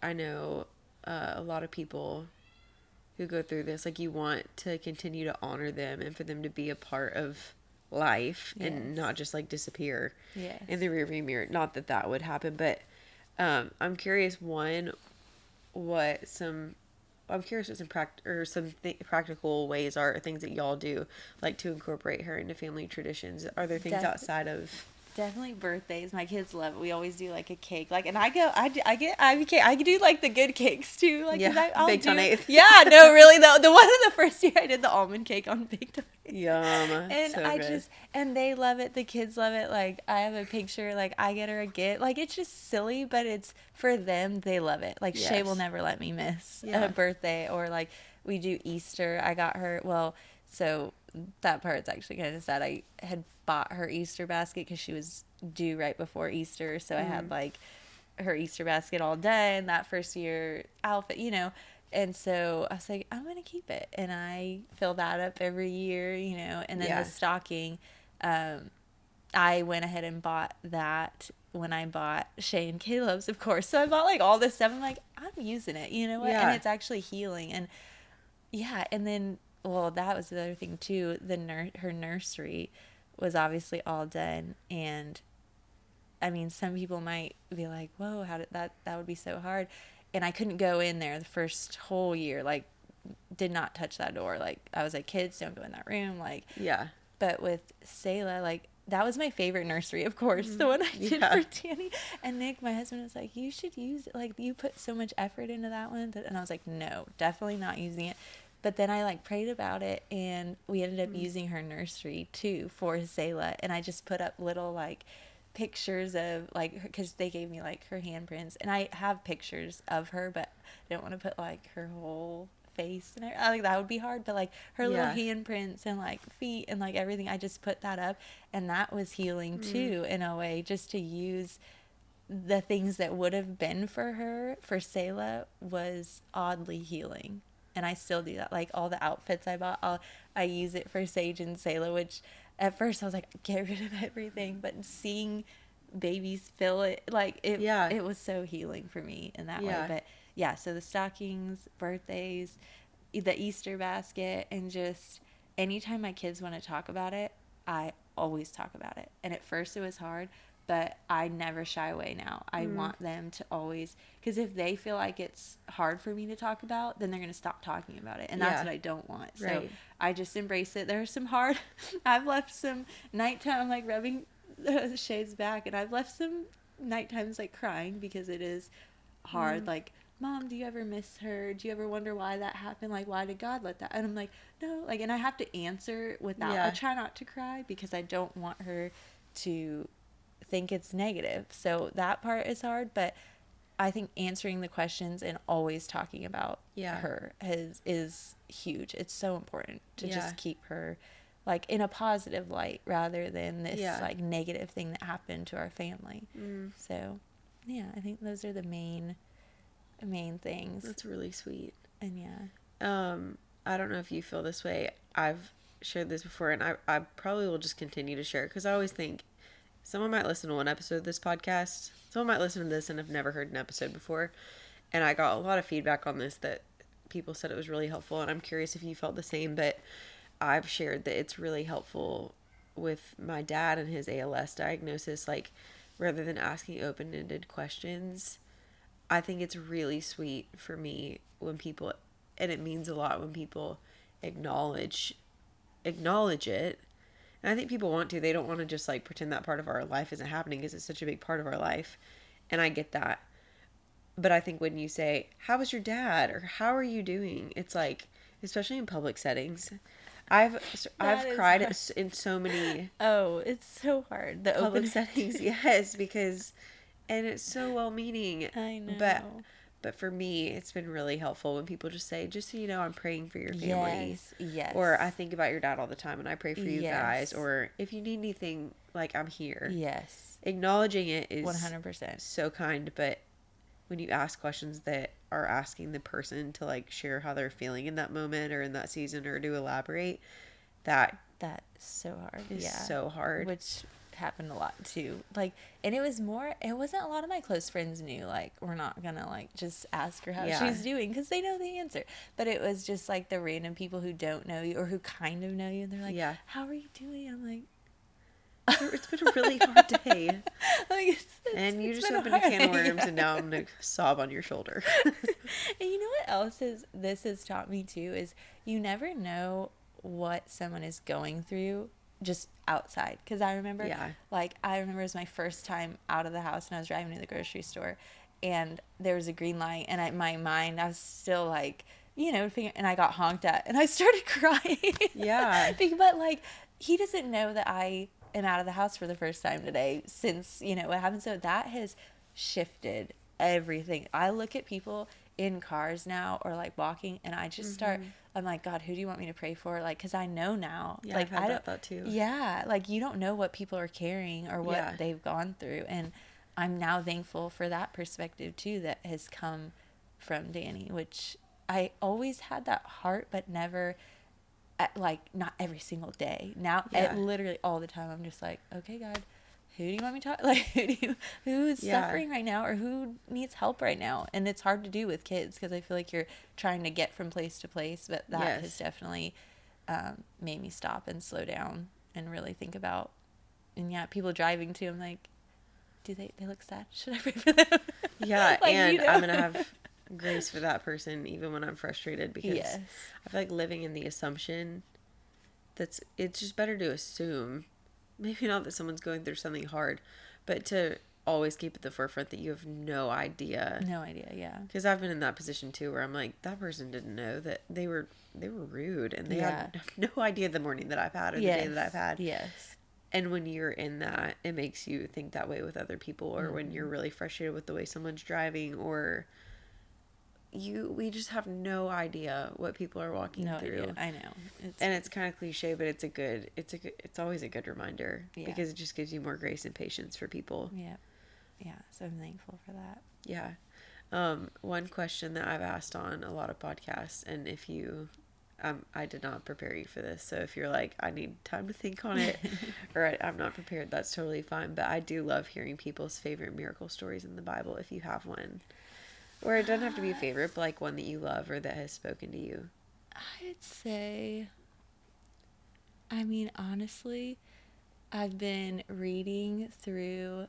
I know a lot of people who go through this, like, you want to continue to honor them and for them to be a part of life and not just like disappear in the rearview mirror. Not that that would happen, but I'm curious, what some practical ways are, things that y'all do, like, to incorporate her into family traditions. Are there things outside of Definitely birthdays. My kids love it. We always do like a cake. Like, and I do like the good cakes too. Like, I'll baked on 8th. Yeah, no, really. The one in the first year I did the almond cake on baked on 8th. Yum. And so I good. and they love it. The kids love it. Like, I have a picture. Like, I get her a gift. Like, it's just silly, but it's for them. They love it. Like, Shay will never let me miss a birthday, or like we do Easter. I got her. Well, so that part's actually kind of sad. I had bought her Easter basket because she was due right before Easter, so I had like her Easter basket all done that first year outfit, you know. And so I was like, I'm gonna keep it, and I fill that up every year, you know. And then the stocking, I went ahead and bought that when I bought Shay and Caleb's, of course. So I bought like all this stuff. I'm like, I'm using it, you know what? And it's actually healing. And and then, well, that was the other thing too. Her nursery was obviously all done, and I mean, some people might be like, "Whoa, how did that would be so hard." And I couldn't go in there the first whole year. Like, did not touch that door. Like, I was like, "Kids, don't go in that room." Like, But with Selah, like, that was my favorite nursery, of course, the one I did for Danny. And Nick, my husband, was like, "You should use it. Like, you put so much effort into that one." And I was like, "No, definitely not using it." But then I like prayed about it, and we ended up using her nursery too for Selah. And I just put up little like pictures of like, because they gave me like her handprints, and I have pictures of her, but I don't want to put like her whole face, and I like that would be hard, but like her little Yeah. handprints and like feet and like everything, I just put that up, and that was healing too, in a way, just to use the things that would have been for her, for Selah, was oddly healing. And I still do that. Like all the outfits I bought, I use it for Sage and Selah, which at first I was like, get rid of everything. But seeing babies feel it, like Yeah. it was so healing for me in that way. Yeah. But yeah, so the stockings, birthdays, the Easter basket, and just anytime my kids want to talk about it, I always talk about it. And at first it was hard, but I never shy away now. I want them to always, because if they feel like it's hard for me to talk about, then they're going to stop talking about it. And that's Yeah. what I don't want. So Right. I just embrace it. There's some hard, I've left some nighttime, like rubbing Shay's back, and I've left some night times like crying because it is hard. Like, Mom, do you ever miss her? Do you ever wonder why that happened? Like, why did God let that? And I'm like, no. Like, and I have to answer without, Yeah. I try not to cry because I don't want her to think it's negative. So that part is hard, but I think answering the questions and always talking about Yeah. her is huge. It's so important to Yeah. just keep her like in a positive light rather than this Yeah. like negative thing that happened to our family. So yeah, I think those are the main things. That's really sweet. And yeah. I don't know if you feel this way. I've shared this before, and I probably will just continue to share, because I always think someone might listen to one episode of this podcast. Someone might listen to this and have never heard an episode before. And I got a lot of feedback on this that people said it was really helpful. And I'm curious if you felt the same, but I've shared that it's really helpful with my dad and his ALS diagnosis. Like, rather than asking open-ended questions, I think it's really sweet for me when people, and it means a lot when people acknowledge it. And I think people want to. They don't want to just like pretend that part of our life isn't happening because it's such a big part of our life. And I get that. But I think when you say, "How was your dad?" or "How are you doing?" it's like, especially in public settings. I've cried in so many Oh, it's so hard. The public open settings, yes, because, and it's so well meaning. I know. But for me, it's been really helpful when people just say, "Just so you know, I'm praying for your family." Yes. Or, "I think about your dad all the time and I pray for you Yes. guys." Or, "If you need anything, like, I'm here." Yes. Acknowledging it is 100%. so kind, but when you ask questions that are asking the person to like share how they're feeling in that moment or in that season or to elaborate, that's so hard. is Yeah. so hard. Which happened a lot too. Like, and it wasn't a lot of my close friends knew, like, we're not gonna like just ask her how Yeah. she's doing because they know the answer. But it was just like the random people who don't know you or who kind of know you, and they're like, Yeah. "How are you doing?" I'm like, It's been a really hard day. like And you it's just been opened a can of hard. worms Yeah. and now I'm going to sob on your shoulder. And you know what else this has taught me too is you never know what someone is going through just outside. Because I remember, Yeah. it was my first time out of the house and I was driving to the grocery store and there was a green light and in my mind I was still like, and I got honked at and I started crying. Yeah. But like, he doesn't know that I am out of the house for the first time today since, what happened. So that has shifted everything. I look at people in cars now or like walking and I just start, I'm like, God, who do you want me to pray for? Like, cause I know now. Yeah, like, I've had that thought too. Yeah. Like, you don't know what people are carrying or what Yeah. they've gone through. And I'm now thankful for that perspective too that has come from Danny, which I always had that heart, but never not every single day. Now, Yeah. literally all the time, I'm just like, okay, God, who do you want me to talk? Like, who is Yeah. suffering right now, or who needs help right now? And it's hard to do with kids because I feel like you're trying to get from place to place. But that Yes. has definitely made me stop and slow down and really think about. And yeah, people driving too. I'm like, do they look sad? Should I pray for them? Yeah, Like, and I'm going to have grace for that person even when I'm frustrated because Yes. I feel like living in the assumption it's just better to assume, maybe not that someone's going through something hard, but to always keep at the forefront that you have no idea. No idea, yeah. Because I've been in that position too where I'm like, that person didn't know that they were rude and they Yeah. had no idea the morning that I've had or Yes. the day that I've had. Yes. And when you're in that, it makes you think that way with other people, or when you're really frustrated with the way someone's driving, or we just have no idea what people are walking No through. idea. I know. It's kind of cliche, but it's always a good reminder because it just gives you more grace and patience for people. Yeah. Yeah. So I'm thankful for that. Yeah. One question that I've asked on a lot of podcasts, and if you, I did not prepare you for this, so if you're like, I need time to think on it, or I'm not prepared, that's totally fine. But I do love hearing people's favorite miracle stories in the Bible, if you have one. Or it doesn't have to be a favorite, but like one that you love or that has spoken to you. I'd say, I mean, honestly, I've been reading through,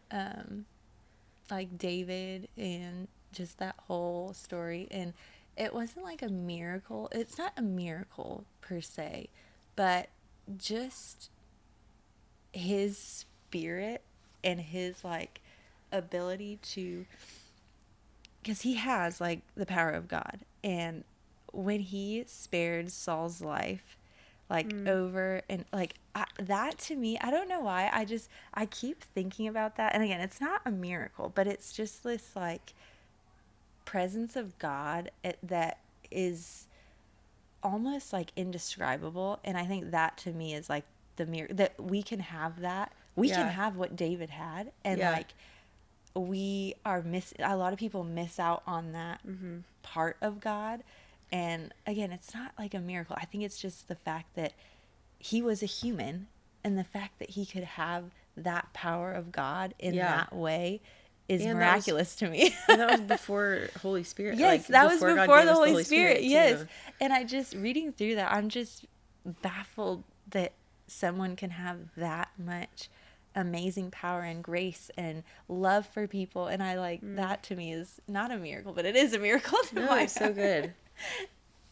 like David and just that whole story, and it wasn't like a miracle. It's not a miracle per se, but just his spirit and his like ability to, because he has like the power of God, and when he spared Saul's life, like over and like that to me, I don't know why, I keep thinking about that. And again, it's not a miracle, but it's just this like presence of God that is almost like indescribable. And I think that to me is like the miracle that we can have, that we can have what David had. And like we are a lot of people miss out on that part of God. And again, it's not like a miracle. I think it's just the fact that he was a human, and the fact that he could have that power of God in that way is miraculous to me. And that was before Holy Spirit. Yes, like, that was before the Holy Spirit. Yes. Too. And I just, reading through that, I'm just baffled that someone can have that much amazing power and grace and love for people. And I like that to me is not a miracle, but it is a miracle to No, my it's so good.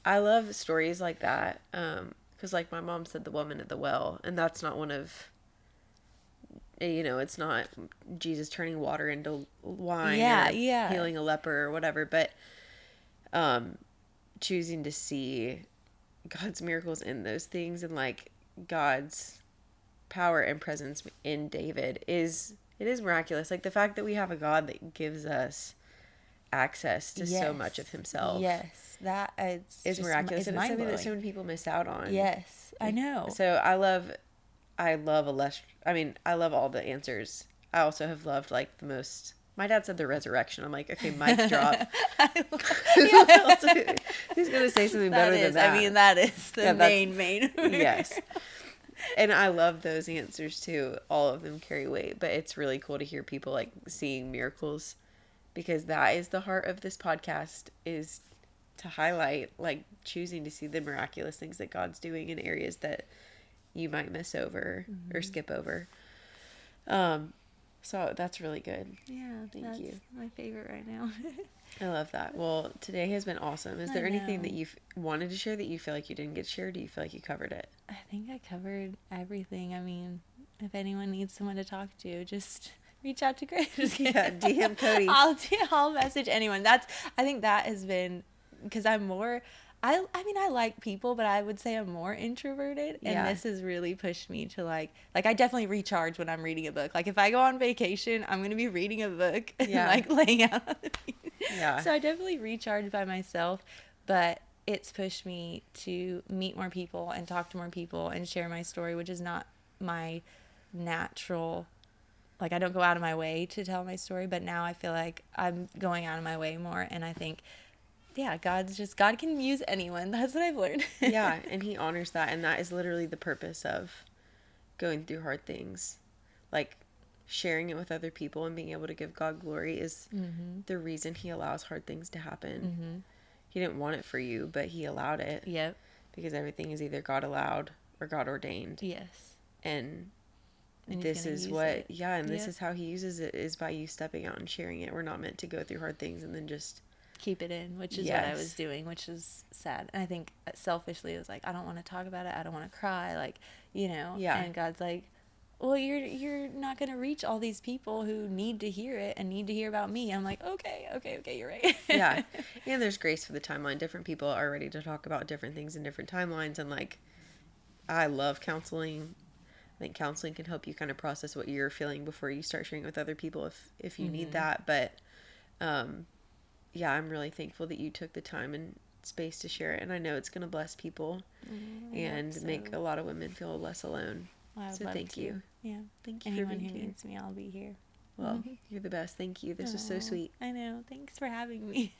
I love stories like that. Because like my mom said, the woman at the well, and that's not one of, it's not Jesus turning water into wine or healing a leper or whatever, but choosing to see God's miracles in those things, and like God's power and presence in David is miraculous. Like the fact that we have a God that gives us access to so much of himself. Yes, that is miraculous, and it's something that so many people miss out on. Yes, I know. So I love I love all the answers. I also have loved like the most. My dad said the resurrection. I'm like, okay, mic drop. Who's gonna say something better than that? I mean, that is the main. Yes. And I love those answers too. All of them carry weight, but it's really cool to hear people like seeing miracles, because that is the heart of this podcast, is to highlight like choosing to see the miraculous things that God's doing in areas that you might miss over or skip over. So that's really good. Yeah, Thank you. My favorite right now. I love that. Well, today has been awesome. Is there anything that you wanted to share that you feel like you didn't get shared? Do you feel like you covered it? I think I covered everything. I mean, if anyone needs someone to talk to, just reach out to Grace. Yeah, DM Cody. I'll message anyone. I think that has been, because I'm more, I mean, I like people, but I would say I'm more introverted, and this has really pushed me to like I definitely recharge when I'm reading a book. Like if I go on vacation, I'm going to be reading a book and like laying out on the beach. Yeah. So I definitely recharge by myself, but it's pushed me to meet more people and talk to more people and share my story, which is not my natural, like I don't go out of my way to tell my story, but now I feel like I'm going out of my way more, and I think God can use anyone. That's what I've learned. Yeah, and he honors that, and that is literally the purpose of going through hard things. Like sharing it with other people and being able to give God glory is the reason he allows hard things to happen. He didn't want it for you, but he allowed it. Yep. Because everything is either God allowed or God ordained. Yes. And this is what, this is how he uses it, is by you stepping out and sharing it. We're not meant to go through hard things and then just keep it in, which is what I was doing, which is sad. And I think selfishly it was like, I don't want to talk about it. I don't want to cry. Like, and God's like, well, you're not going to reach all these people who need to hear it and need to hear about me. I'm like, okay, you're right. Yeah. And there's grace for the timeline. Different people are ready to talk about different things in different timelines. And like, I love counseling. I think counseling can help you kind of process what you're feeling before you start sharing with other people if you need that. But, yeah, I'm really thankful that you took the time and space to share it. And I know it's going to bless people and make a lot of women feel less alone. Well, I would So love thank to. you. Yeah. Thank you Anyone for being who here. needs me, I'll be here. Well, you're the best. Thank you. This was so sweet. I know. Thanks for having me.